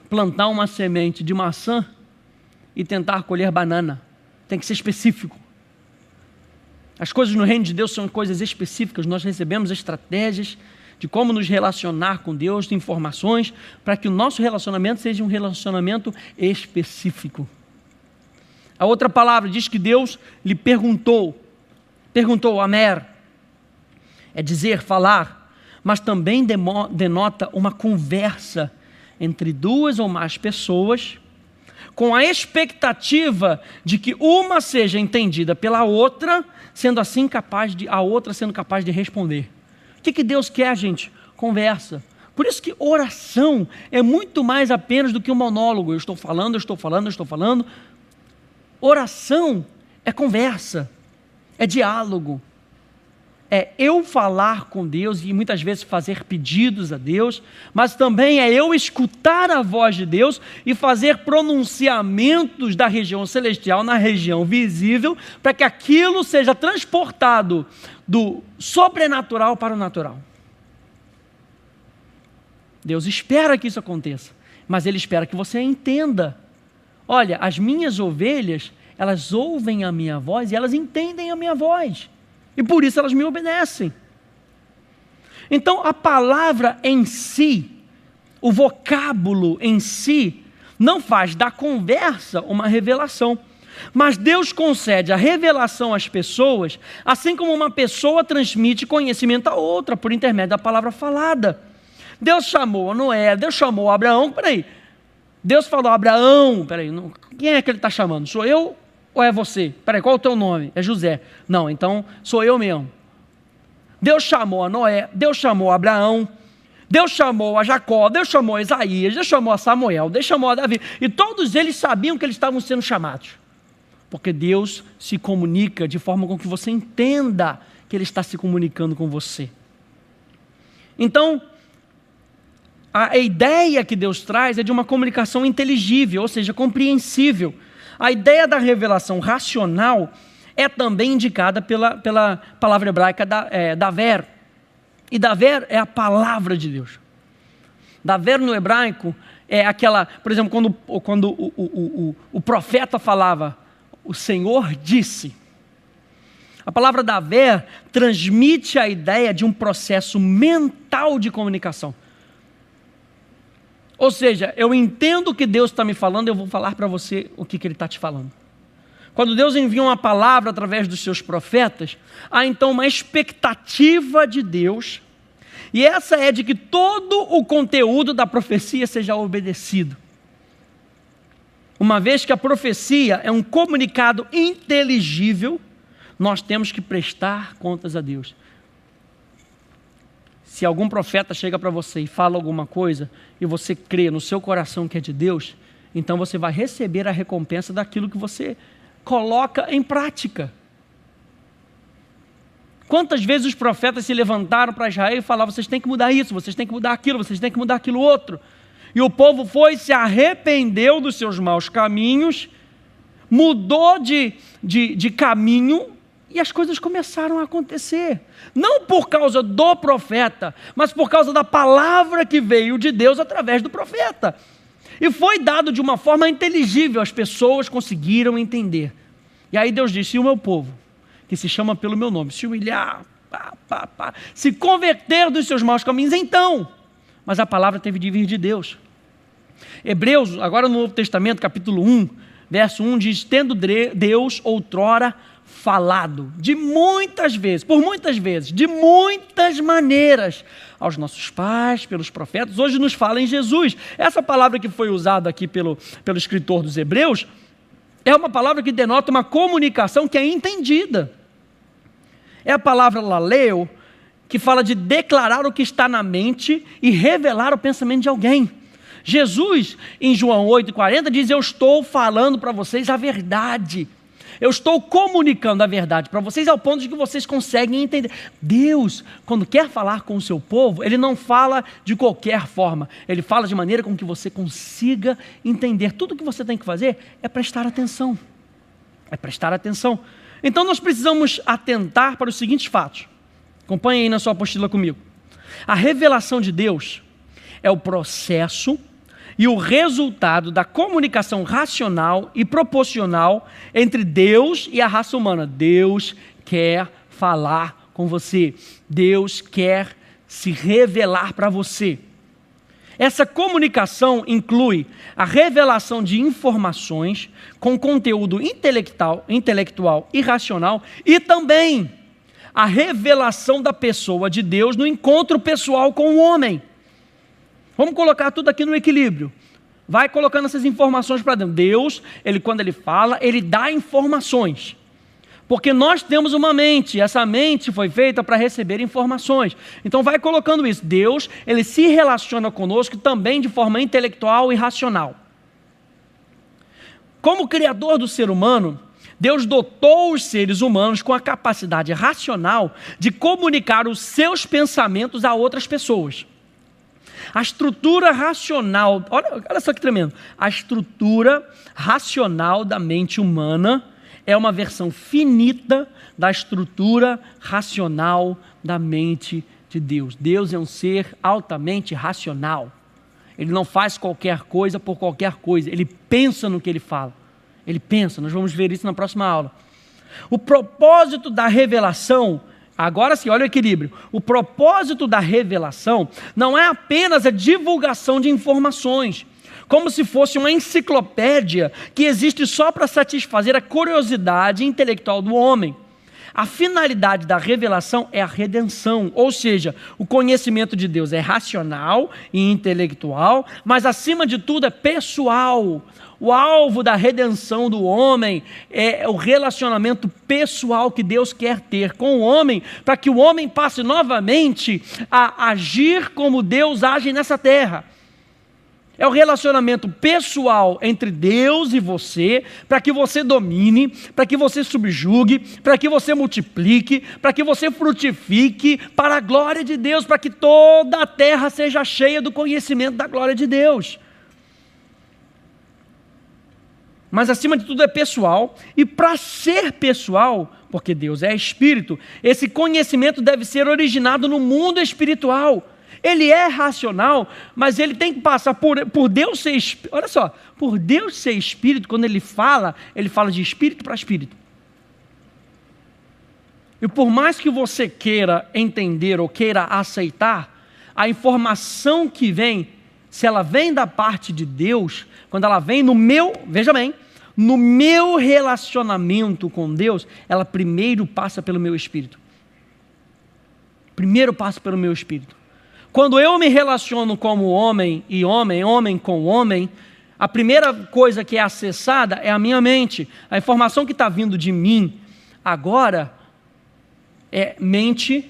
plantar uma semente de maçã e tentar colher banana. Tem que ser específico. As coisas no reino de Deus são coisas específicas. Nós recebemos estratégias de como nos relacionar com Deus, de informações, para que o nosso relacionamento seja um relacionamento específico. A outra palavra diz que Deus lhe perguntou, amer, é dizer, falar, mas também denota uma conversa entre duas ou mais pessoas, com a expectativa de que uma seja entendida pela outra, sendo assim a outra sendo capaz de responder. O que Deus quer, gente? Conversa. Por isso que oração é muito mais apenas do que um monólogo. Eu estou falando. Oração é conversa, é diálogo, é eu falar com Deus e muitas vezes fazer pedidos a Deus, mas também é eu escutar a voz de Deus e fazer pronunciamentos da região celestial na região visível, para que aquilo seja transportado do sobrenatural para o natural. Deus espera que isso aconteça, mas Ele espera que você entenda. Olha, as minhas ovelhas, elas ouvem a minha voz e elas entendem a minha voz. E por isso elas me obedecem. Então a palavra em si, o vocábulo em si, não faz da conversa uma revelação. Mas Deus concede a revelação às pessoas, assim como uma pessoa transmite conhecimento a outra, por intermédio da palavra falada. Deus chamou a Noé, Deus chamou a Abraão, peraí. Deus falou a Abraão, peraí, quem é que ele está chamando? Sou eu? Ou é você? Peraí, qual é o teu nome? É José. Não, então sou eu mesmo. Deus chamou a Noé, Deus chamou a Abraão, Deus chamou a Jacó, Deus chamou a Isaías, Deus chamou a Samuel, Deus chamou a Davi. E todos eles sabiam que eles estavam sendo chamados. Porque Deus se comunica de forma com que você entenda que Ele está se comunicando com você. Então, a ideia que Deus traz é de uma comunicação inteligível, ou seja, compreensível. A ideia da revelação racional é também indicada pela palavra hebraica daver. E daver é a palavra de Deus. Daver no hebraico é aquela, por exemplo, quando o profeta falava, o Senhor disse. A palavra daver transmite a ideia de um processo mental de comunicação. Ou seja, eu entendo o que Deus está me falando, eu vou falar para você o que Ele está te falando. Quando Deus envia uma palavra através dos seus profetas, há então uma expectativa de Deus, e essa é de que todo o conteúdo da profecia seja obedecido. Uma vez que a profecia é um comunicado inteligível, nós temos que prestar contas a Deus. Se algum profeta chega para você e fala alguma coisa, e você crê no seu coração que é de Deus, então você vai receber a recompensa daquilo que você coloca em prática. Quantas vezes os profetas se levantaram para Israel e falavam, vocês têm que mudar isso, vocês têm que mudar aquilo, vocês têm que mudar aquilo outro. E o povo foi, se arrependeu dos seus maus caminhos, mudou de caminho, e as coisas começaram a acontecer. Não por causa do profeta, mas por causa da palavra que veio de Deus através do profeta. E foi dado de uma forma inteligível, as pessoas conseguiram entender. E aí Deus disse, e o meu povo, que se chama pelo meu nome, se humilhar, se converter dos seus maus caminhos, então. Mas a palavra teve de vir de Deus. Hebreus, agora no Novo Testamento, capítulo 1, verso 1, diz, tendo Deus outrora falado, de muitas vezes, por muitas vezes, de muitas maneiras, aos nossos pais, pelos profetas, hoje nos fala em Jesus. Essa palavra que foi usada aqui pelo escritor dos Hebreus, é uma palavra que denota uma comunicação que é entendida. É a palavra laleu, que fala de declarar o que está na mente e revelar o pensamento de alguém. Jesus, em João 8,40, diz, eu estou falando para vocês a verdade. Eu estou comunicando a verdade para vocês ao ponto de que vocês conseguem entender. Deus, quando quer falar com o seu povo, Ele não fala de qualquer forma. Ele fala de maneira com que você consiga entender. Tudo que você tem que fazer é prestar atenção. É prestar atenção. Então nós precisamos atentar para os seguintes fatos. Acompanhe aí na sua apostila comigo. A revelação de Deus é o processo e o resultado da comunicação racional e proporcional entre Deus e a raça humana. Deus quer falar com você. Deus quer se revelar para você. Essa comunicação inclui a revelação de informações com conteúdo intelectual e racional e também a revelação da pessoa de Deus no encontro pessoal com o homem. Vamos colocar tudo aqui no equilíbrio. Vai colocando essas informações para dentro. Deus, quando Ele fala, Ele dá informações. Porque nós temos uma mente, essa mente foi feita para receber informações. Então vai colocando isso. Deus, Ele se relaciona conosco também de forma intelectual e racional. Como Criador do ser humano, Deus dotou os seres humanos com a capacidade racional de comunicar os seus pensamentos a outras pessoas. A estrutura racional, olha só que tremendo, a estrutura racional da mente humana é uma versão finita da estrutura racional da mente de Deus. Deus é um ser altamente racional. Ele não faz qualquer coisa por qualquer coisa. Ele pensa no que ele fala. Ele pensa, nós vamos ver isso na próxima aula. O propósito da revelação, agora sim, olha o equilíbrio. O propósito da revelação não é apenas a divulgação de informações, como se fosse uma enciclopédia que existe só para satisfazer a curiosidade intelectual do homem. A finalidade da revelação é a redenção, ou seja, o conhecimento de Deus é racional e intelectual, mas acima de tudo é pessoal. O alvo da redenção do homem é o relacionamento pessoal que Deus quer ter com o homem, para que o homem passe novamente a agir como Deus age nessa terra. É o relacionamento pessoal entre Deus e você, para que você domine, para que você subjugue, para que você multiplique, para que você frutifique para a glória de Deus, para que toda a terra seja cheia do conhecimento da glória de Deus. Mas acima de tudo é pessoal, e para ser pessoal, porque Deus é espírito, esse conhecimento deve ser originado no mundo espiritual. Ele é racional, mas ele tem que passar por Deus ser espírito. Olha só, por Deus ser espírito, quando ele fala de espírito para espírito. E por mais que você queira entender ou queira aceitar, a informação que vem, se ela vem da parte de Deus, quando ela vem no meu, veja bem, no meu relacionamento com Deus, ela primeiro passa pelo meu espírito. Primeiro passa pelo meu espírito. Quando eu me relaciono como homem e homem com homem, a primeira coisa que é acessada é a minha mente. A informação que está vindo de mim agora é mente,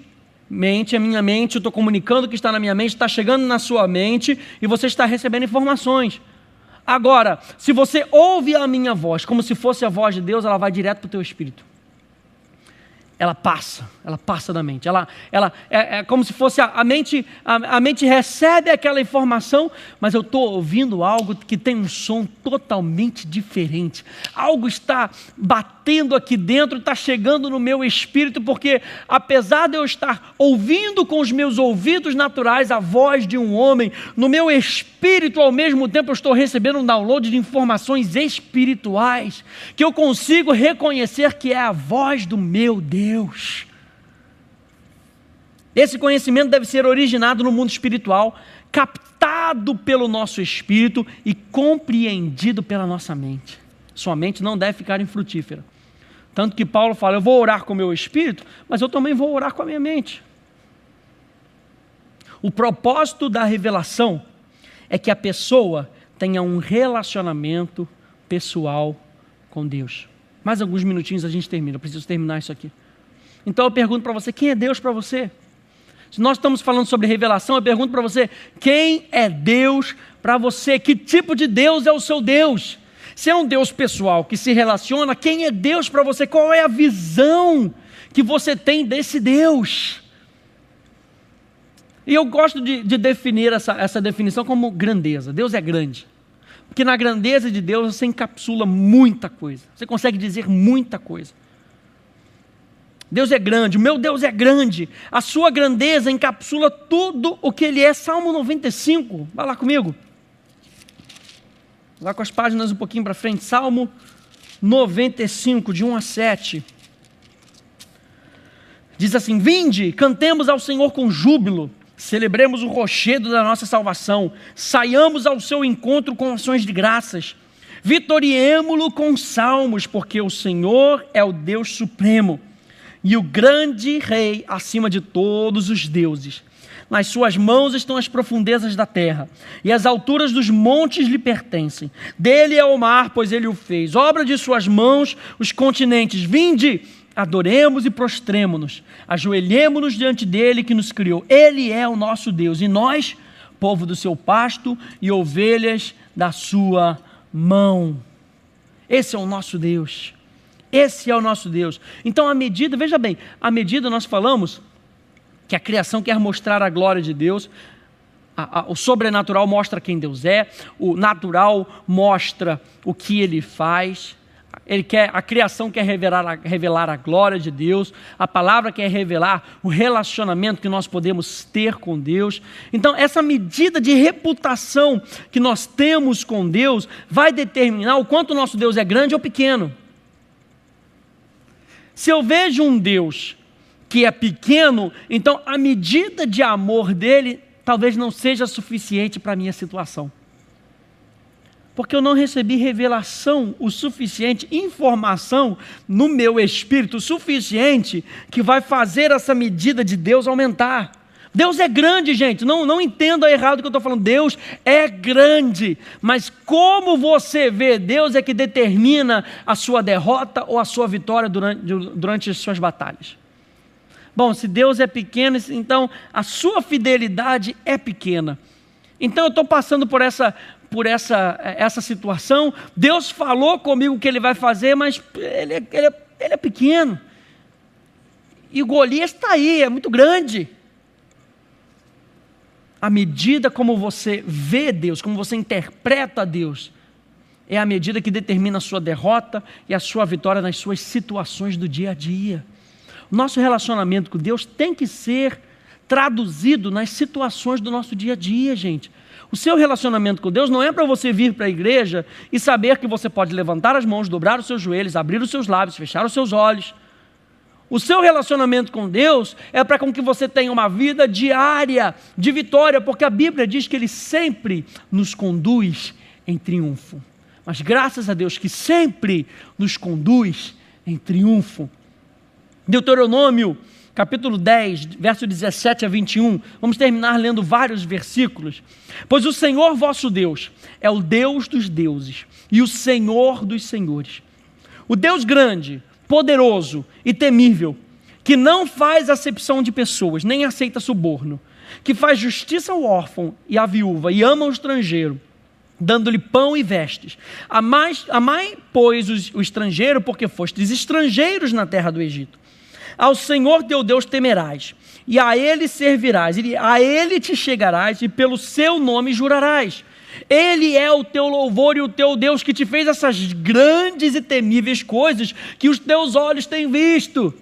é minha mente, eu estou comunicando o que está na minha mente, está chegando na sua mente e você está recebendo informações. Agora, se você ouve a minha voz como se fosse a voz de Deus, ela vai direto para o teu espírito. Ela passa da mente, é como se fosse a mente recebe aquela informação, mas eu estou ouvindo algo que tem um som totalmente diferente, algo está batendo aqui dentro, está chegando no meu espírito, porque apesar de eu estar ouvindo com os meus ouvidos naturais a voz de um homem, no meu espírito ao mesmo tempo eu estou recebendo um download de informações espirituais, que eu consigo reconhecer que é a voz do meu Deus. Esse conhecimento deve ser originado no mundo espiritual, captado pelo nosso espírito e compreendido pela nossa mente. Sua mente não deve ficar infrutífera. Tanto que Paulo fala, eu vou orar com o meu espírito, mas eu também vou orar com a minha mente. O propósito da revelação é que a pessoa tenha um relacionamento pessoal com Deus. Mais alguns minutinhos a gente termina, eu preciso terminar isso aqui. Então eu pergunto para você, quem é Deus para você? Se nós estamos falando sobre revelação, eu pergunto para você, quem é Deus para você? Que tipo de Deus é o seu Deus? Se é um Deus pessoal que se relaciona, quem é Deus para você? Qual é a visão que você tem desse Deus? E eu gosto de definir essa definição como grandeza. Deus é grande. Porque na grandeza de Deus você encapsula muita coisa. Você consegue dizer muita coisa. Deus é grande, o meu Deus é grande, a sua grandeza encapsula tudo o que Ele é. Salmo 95, vai lá comigo, lá com as páginas um pouquinho para frente, Salmo 95, de 1 a 7, diz assim, vinde, cantemos ao Senhor com júbilo, celebremos o rochedo da nossa salvação, saiamos ao seu encontro com ações de graças, vitoriemo-lo com salmos, porque o Senhor é o Deus supremo, e o grande rei acima de todos os deuses. Nas suas mãos estão as profundezas da terra, e as alturas dos montes lhe pertencem. Dele é o mar, pois ele o fez. Obra de suas mãos, os continentes. Vinde, adoremos e prostremo-nos. Ajoelhemo-nos diante dele que nos criou. Ele é o nosso Deus, e nós, povo do seu pasto e ovelhas da sua mão. Esse é o nosso Deus. Esse é o nosso Deus. Então a medida, veja bem, a medida nós falamos que a criação quer mostrar a glória de Deus, o sobrenatural mostra quem Deus é, o natural mostra o que Ele faz. A criação quer revelar a glória de Deus, a palavra quer revelar o relacionamento que nós podemos ter com Deus. Então essa medida de reputação que nós temos com Deus vai determinar o quanto o nosso Deus é grande ou pequeno. Se eu vejo um Deus que é pequeno, então a medida de amor dele talvez não seja suficiente para a minha situação. Porque eu não recebi revelação o suficiente, informação no meu espírito o suficiente que vai fazer essa medida de Deus aumentar. Deus é grande, gente, não entenda errado o que eu estou falando. Deus é grande, mas como você vê Deus é que determina a sua derrota ou a sua vitória durante as suas batalhas. Bom, se Deus é pequeno, então a sua fidelidade é pequena. Então eu estou passando por essa situação. Deus falou comigo o que Ele vai fazer, mas ele é pequeno. E o Golias está aí, é muito grande. A medida como você vê Deus, como você interpreta Deus, é a medida que determina a sua derrota e a sua vitória nas suas situações do dia a dia. Nosso relacionamento com Deus tem que ser traduzido nas situações do nosso dia a dia, gente. O seu relacionamento com Deus não é para você vir para a igreja e saber que você pode levantar as mãos, dobrar os seus joelhos, abrir os seus lábios, fechar os seus olhos. O seu relacionamento com Deus é para que você tenha uma vida diária de vitória, porque a Bíblia diz que Ele sempre nos conduz em triunfo. Mas graças a Deus que sempre nos conduz em triunfo. Deuteronômio, capítulo 10, verso 17 a 21, vamos terminar lendo vários versículos. Pois o Senhor vosso Deus é o Deus dos deuses e o Senhor dos senhores. O Deus grande, poderoso e temível, que não faz acepção de pessoas, nem aceita suborno, que faz justiça ao órfão e à viúva e ama o estrangeiro, dando-lhe pão e vestes. Amai, pois, o estrangeiro, porque fostes estrangeiros na terra do Egito. Ao Senhor teu Deus temerás, e a Ele servirás, e a Ele te chegarás, e pelo seu nome jurarás. Ele é o teu louvor e o teu Deus que te fez essas grandes e temíveis coisas que os teus olhos têm visto.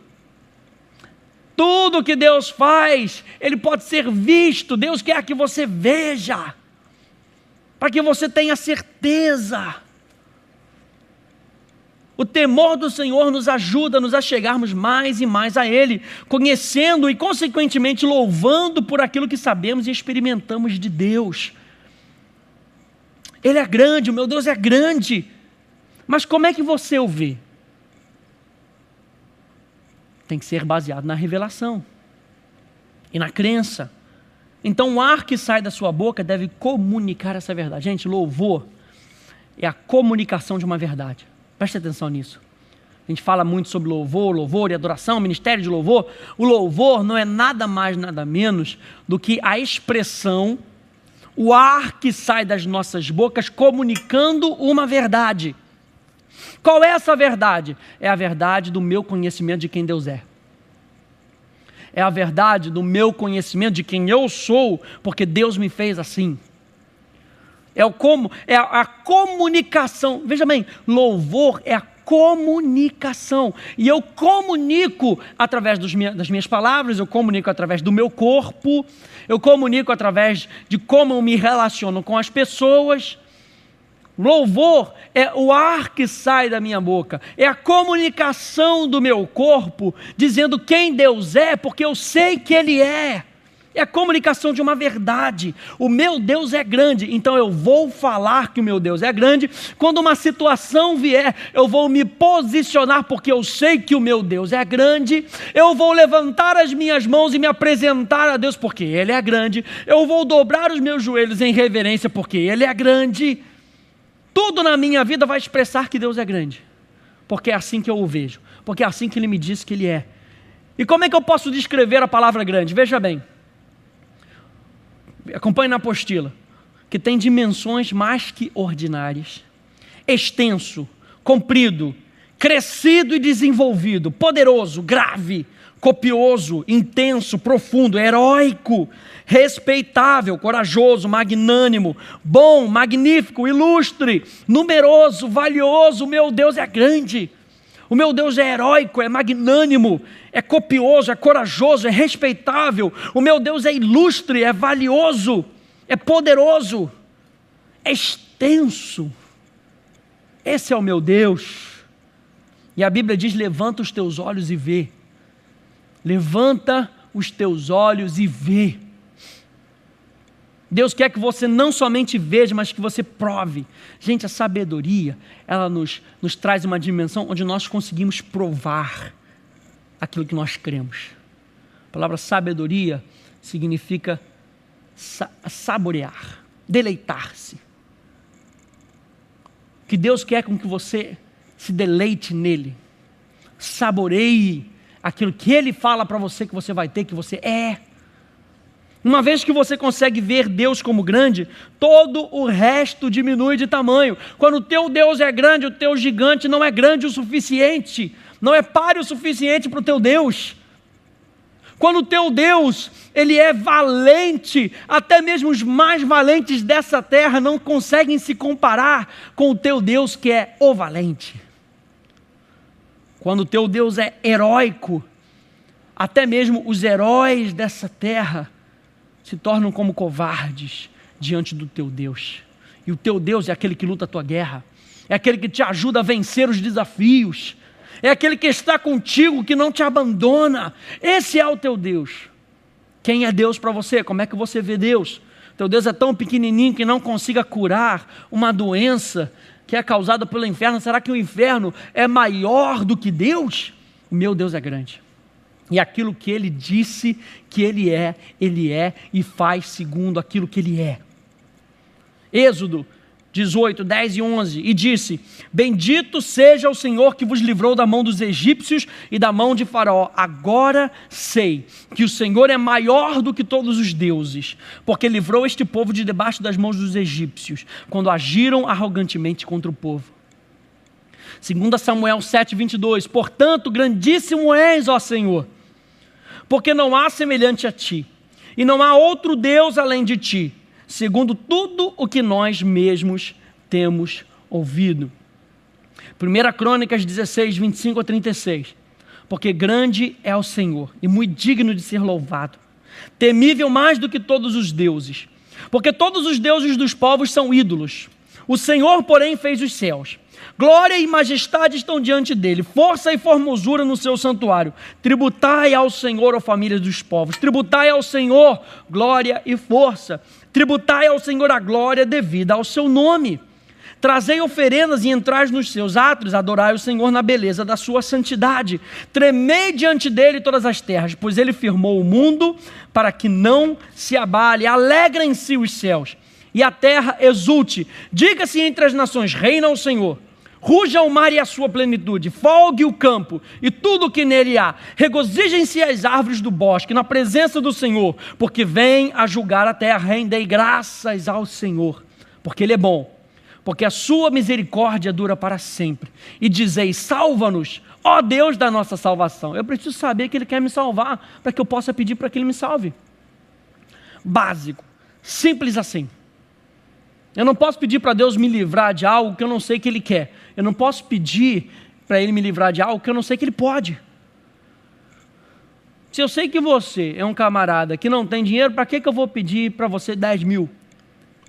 Tudo que Deus faz, Ele pode ser visto. Deus quer que você veja, para que você tenha certeza. O temor do Senhor nos ajuda-nos a chegarmos mais e mais a Ele, conhecendo e consequentemente louvando por aquilo que sabemos e experimentamos de Deus. Ele é grande, o meu Deus é grande, mas como é que você o vê? Tem que ser baseado na revelação e na crença. Então o ar que sai da sua boca deve comunicar essa verdade. Gente, louvor é a comunicação de uma verdade. Preste atenção nisso. A gente fala muito sobre louvor e adoração, ministério de louvor. O louvor não é nada mais, nada menos do que a expressão, o ar que sai das nossas bocas comunicando uma verdade. Qual é essa verdade? É a verdade do meu conhecimento de quem Deus é. É a verdade do meu conhecimento de quem eu sou, porque Deus me fez assim. É a comunicação. Veja bem, louvor é a comunicação. E eu comunico através das minhas palavras, eu comunico através do meu corpo, eu comunico através de como eu me relaciono com as pessoas. Louvor é o ar que sai da minha boca, é a comunicação do meu corpo, dizendo quem Deus é, porque eu sei que Ele é. É a comunicação de uma verdade. O meu Deus é grande, então eu vou falar que o meu Deus é grande. Quando uma situação vier, eu vou me posicionar porque eu sei que o meu Deus é grande. Eu vou levantar as minhas mãos e me apresentar a Deus porque Ele é grande. Eu vou dobrar os meus joelhos em reverência porque Ele é grande. Tudo na minha vida vai expressar que Deus é grande, porque é assim que eu o vejo, porque é assim que Ele me disse que Ele é. E como é que eu posso descrever a palavra grande? Veja bem, acompanhe na apostila, que tem dimensões mais que ordinárias, extenso, comprido, crescido e desenvolvido, poderoso, grave, copioso, intenso, profundo, heróico, respeitável, corajoso, magnânimo, bom, magnífico, ilustre, numeroso, valioso. O meu Deus é grande, o meu Deus é heróico, é magnânimo, é copioso, é corajoso, é respeitável. O meu Deus é ilustre, é valioso, é poderoso, é extenso. Esse é o meu Deus. E a Bíblia diz: levanta os teus olhos e vê. Levanta os teus olhos e vê. Deus quer que você não somente veja, mas que você prove. Gente, a sabedoria, ela nos traz uma dimensão onde nós conseguimos provar aquilo que nós cremos. A palavra sabedoria significa saborear, deleitar-se. Que Deus quer com que você se deleite nele, saboreie aquilo que Ele fala para você que você vai ter, que você é. Uma vez que você consegue ver Deus como grande, todo o resto diminui de tamanho. Quando o teu Deus é grande, o teu gigante não é grande o suficiente, não é páreo o suficiente para o teu Deus. Quando o teu Deus, Ele é valente, até mesmo os mais valentes dessa terra não conseguem se comparar com o teu Deus que é o valente. Quando o teu Deus é heróico, até mesmo os heróis dessa terra se tornam como covardes diante do teu Deus. E o teu Deus é aquele que luta a tua guerra, é aquele que te ajuda a vencer os desafios, é aquele que está contigo, que não te abandona. Esse é o teu Deus. Quem é Deus para você? Como é que você vê Deus? Teu Deus é tão pequenininho que não consiga curar uma doença que é causada pelo inferno. Será que o inferno é maior do que Deus? O meu Deus é grande. E aquilo que Ele disse que Ele é e faz segundo aquilo que Ele é. Êxodo 18, 10 e 11, e disse: bendito seja o Senhor que vos livrou da mão dos egípcios e da mão de Faraó. Agora sei que o Senhor é maior do que todos os deuses, porque livrou este povo de debaixo das mãos dos egípcios, quando agiram arrogantemente contra o povo. 2 Samuel 7, 22, portanto grandíssimo és, ó Senhor, porque não há semelhante a ti, e não há outro Deus além de ti, segundo tudo o que nós mesmos temos ouvido. 1 Crônicas 16, 25 a 36. Porque grande é o Senhor, e muito digno de ser louvado, temível mais do que todos os deuses, porque todos os deuses dos povos são ídolos. O Senhor, porém, fez os céus. Glória e majestade estão diante dele, força e formosura no seu santuário. Tributai ao Senhor, ó família dos povos, tributai ao Senhor glória e força, tributai ao Senhor a glória devida ao seu nome. Trazei oferendas e entrai nos seus átrios, adorai o Senhor na beleza da sua santidade. Tremei diante dele todas as terras, pois ele firmou o mundo para que não se abale. Alegrem-se os céus e a terra exulte. Diga-se entre as nações: reina o Senhor. Ruja o mar e a sua plenitude, folgue o campo e tudo o que nele há. Regozijem-se as árvores do bosque na presença do Senhor, porque vem a julgar a terra. Rendei graças ao Senhor, porque Ele é bom, porque a sua misericórdia dura para sempre. E dizei: salva-nos, ó Deus da nossa salvação. Eu preciso saber que Ele quer me salvar, para que eu possa pedir para que Ele me salve. Básico, simples assim. Eu não posso pedir para Deus me livrar de algo que eu não sei que Ele quer. Eu não posso pedir para Ele me livrar de algo que eu não sei que Ele pode. Se eu sei que você é um camarada que não tem dinheiro, para que eu vou pedir para você 10 mil?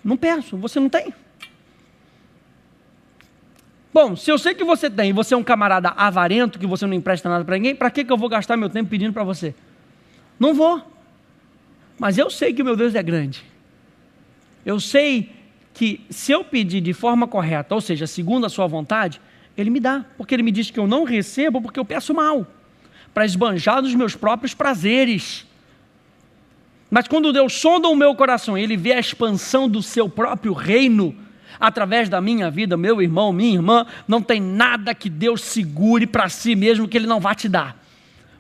Não peço, você não tem. Bom, se eu sei que você tem e você é um camarada avarento, que você não empresta nada para ninguém, para que eu vou gastar meu tempo pedindo para você? Não vou. Mas eu sei que o meu Deus é grande. Eu sei que se eu pedir de forma correta, ou seja, segundo a sua vontade, Ele me dá, porque Ele me diz que eu não recebo porque eu peço mal, para esbanjar dos meus próprios prazeres. Mas quando Deus sonda o meu coração e Ele vê a expansão do seu próprio reino, através da minha vida, meu irmão, minha irmã, não tem nada que Deus segure para si mesmo que Ele não vá te dar.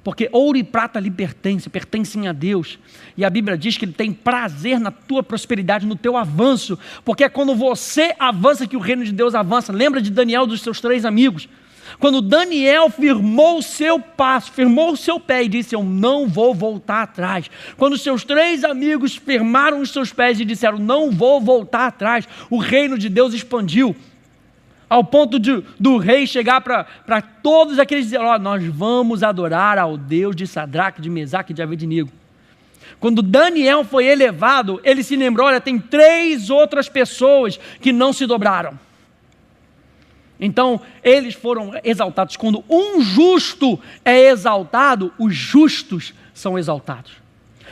Porque ouro e prata lhe pertencem a Deus. E a Bíblia diz que Ele tem prazer na tua prosperidade, no teu avanço. Porque é quando você avança que o reino de Deus avança. Lembra de Daniel, dos seus 3 amigos? Quando Daniel firmou o seu passo, firmou o seu pé e disse: eu não vou voltar atrás. Quando seus 3 amigos firmaram os seus pés e disseram: não vou voltar atrás, o reino de Deus expandiu, ao ponto do rei chegar para todos aqueles e dizer: ó, nós vamos adorar ao Deus de Sadraque, de Mesaque e de Abednego. Quando Daniel foi elevado, ele se lembrou: olha, tem 3 outras pessoas que não se dobraram. Então, eles foram exaltados. Quando um justo é exaltado, os justos são exaltados.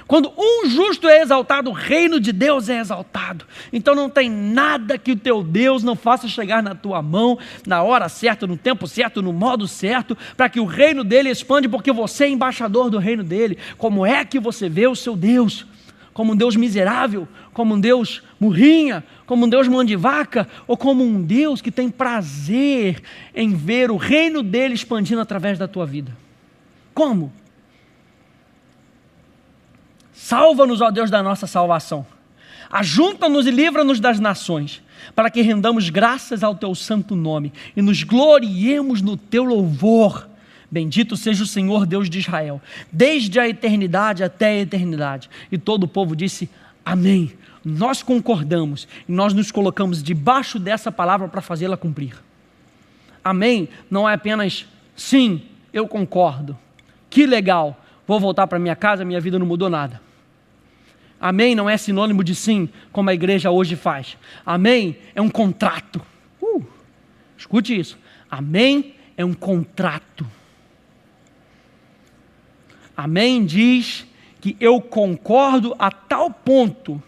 Quando um justo é exaltado, o reino de Deus é exaltado. Então não tem nada que o teu Deus não faça chegar na tua mão, na hora certa, no tempo certo, no modo certo, para que o reino dele expande, porque você é embaixador do reino dele. Como é que você vê o seu Deus? Como um Deus miserável? Como um Deus murrinha? Como um Deus mão de vaca? Ou como um Deus que tem prazer em ver o reino dele expandindo através da tua vida? Como? Salva-nos, ó Deus, da nossa salvação. Ajunta-nos e livra-nos das nações, para que rendamos graças ao teu santo nome e nos gloriemos no teu louvor. Bendito seja o Senhor Deus de Israel, desde a eternidade até a eternidade. E todo o povo disse: amém. Nós concordamos e nós nos colocamos debaixo dessa palavra para fazê-la cumprir. Amém não é apenas sim, eu concordo, que legal, vou voltar para minha casa, minha vida não mudou nada. Amém não é sinônimo de sim, como a igreja hoje faz. Amém é um contrato. Escute isso. Amém é um contrato. Amém diz que eu concordo a tal ponto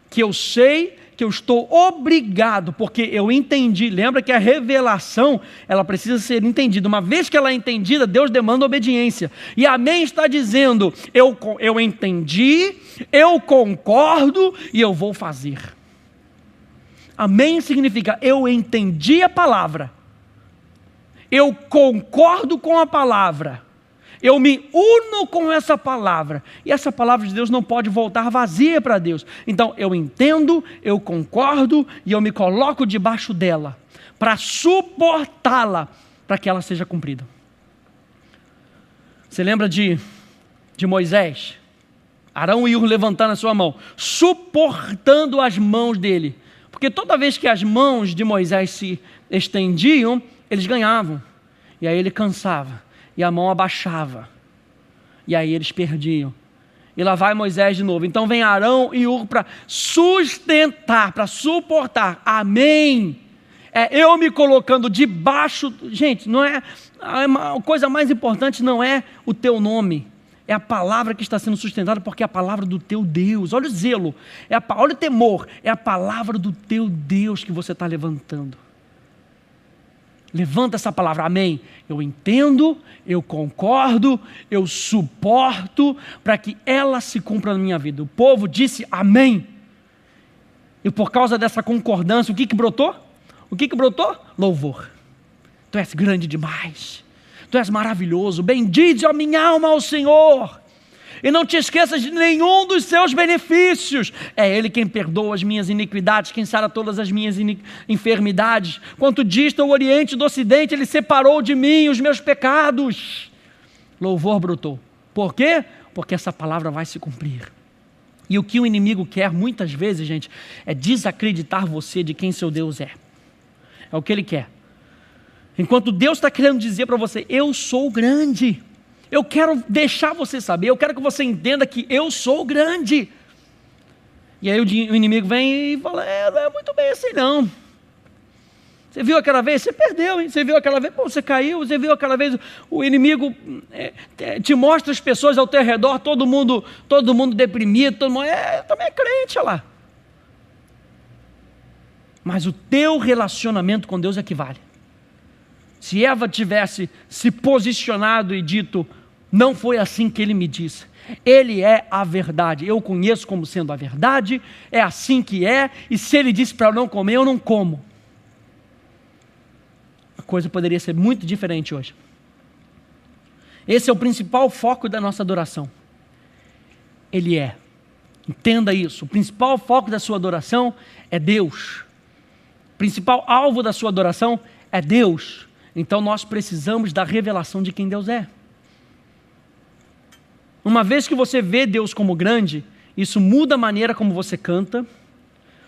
que eu sei que eu estou obrigado, porque eu entendi. Lembra que a revelação, ela precisa ser entendida. Uma vez que ela é entendida, Deus demanda obediência. E amém está dizendo: eu entendi, eu concordo e eu vou fazer. Amém significa: eu entendi a palavra, eu concordo com a palavra, eu me uno com essa palavra, e essa palavra de Deus não pode voltar vazia para Deus. Então eu entendo, eu concordo e eu me coloco debaixo dela para suportá-la, para que ela seja cumprida. Você lembra de Moisés? Arão e Hur levantando a sua mão, suportando as mãos dele, porque toda vez que as mãos de Moisés se estendiam, eles ganhavam, e aí ele cansava, e a mão abaixava, e aí eles perdiam, e lá vai Moisés de novo. Então vem Arão e Hur para sustentar, para suportar. Amém, eu me colocando debaixo. Gente, não é a coisa mais importante, não é o teu nome, é a palavra que está sendo sustentada, porque é a palavra do teu Deus. Olha o zelo, olha o temor, é a palavra do teu Deus que você está levantando. Levanta essa palavra, amém. Eu entendo, eu concordo, eu suporto, para que ela se cumpra na minha vida. O povo disse amém. E por causa dessa concordância, o que brotou? O que brotou? Louvor. Tu és grande demais, tu és maravilhoso, bendize a minha alma ao Senhor, e não te esqueças de nenhum dos seus benefícios. É Ele quem perdoa as minhas iniquidades, quem sara todas as minhas enfermidades. Quanto dista o Oriente do Ocidente, Ele separou de mim os meus pecados. Louvor brotou. Por quê? Porque essa palavra vai se cumprir. E o que o inimigo quer muitas vezes, gente, é desacreditar você de quem seu Deus é. É o que ele quer. Enquanto Deus está querendo dizer para você: eu sou grande. Eu quero deixar você saber, eu quero que você entenda que eu sou grande. E aí o inimigo vem e fala: não é muito bem assim não. Você viu aquela vez? Você perdeu, hein? Você viu aquela vez? Pô, você caiu. Você viu aquela vez? O inimigo te mostra as pessoas ao teu redor, todo mundo deprimido, todo mundo, também é crente, olha lá. Mas o teu relacionamento com Deus é que vale. Se Eva tivesse se posicionado e dito: não foi assim que ele me disse, ele é a verdade, eu conheço como sendo a verdade, é assim que é, e se ele disse para eu não comer, eu não como. A coisa poderia ser muito diferente hoje. Esse é o principal foco da nossa adoração. Ele é. Entenda isso. O principal foco da sua adoração é Deus. O principal alvo da sua adoração é Deus. Então nós precisamos da revelação de quem Deus é. Uma vez que você vê Deus como grande, isso muda a maneira como você canta,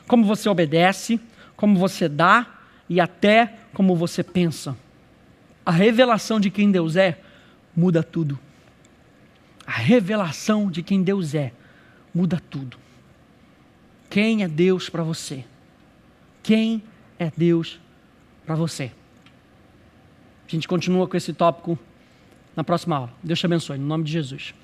como você obedece, como você dá e até como você pensa. A revelação de quem Deus é muda tudo. A revelação de quem Deus é muda tudo. Quem é Deus para você? Quem é Deus para você? A gente continua com esse tópico na próxima aula. Deus te abençoe, no nome de Jesus.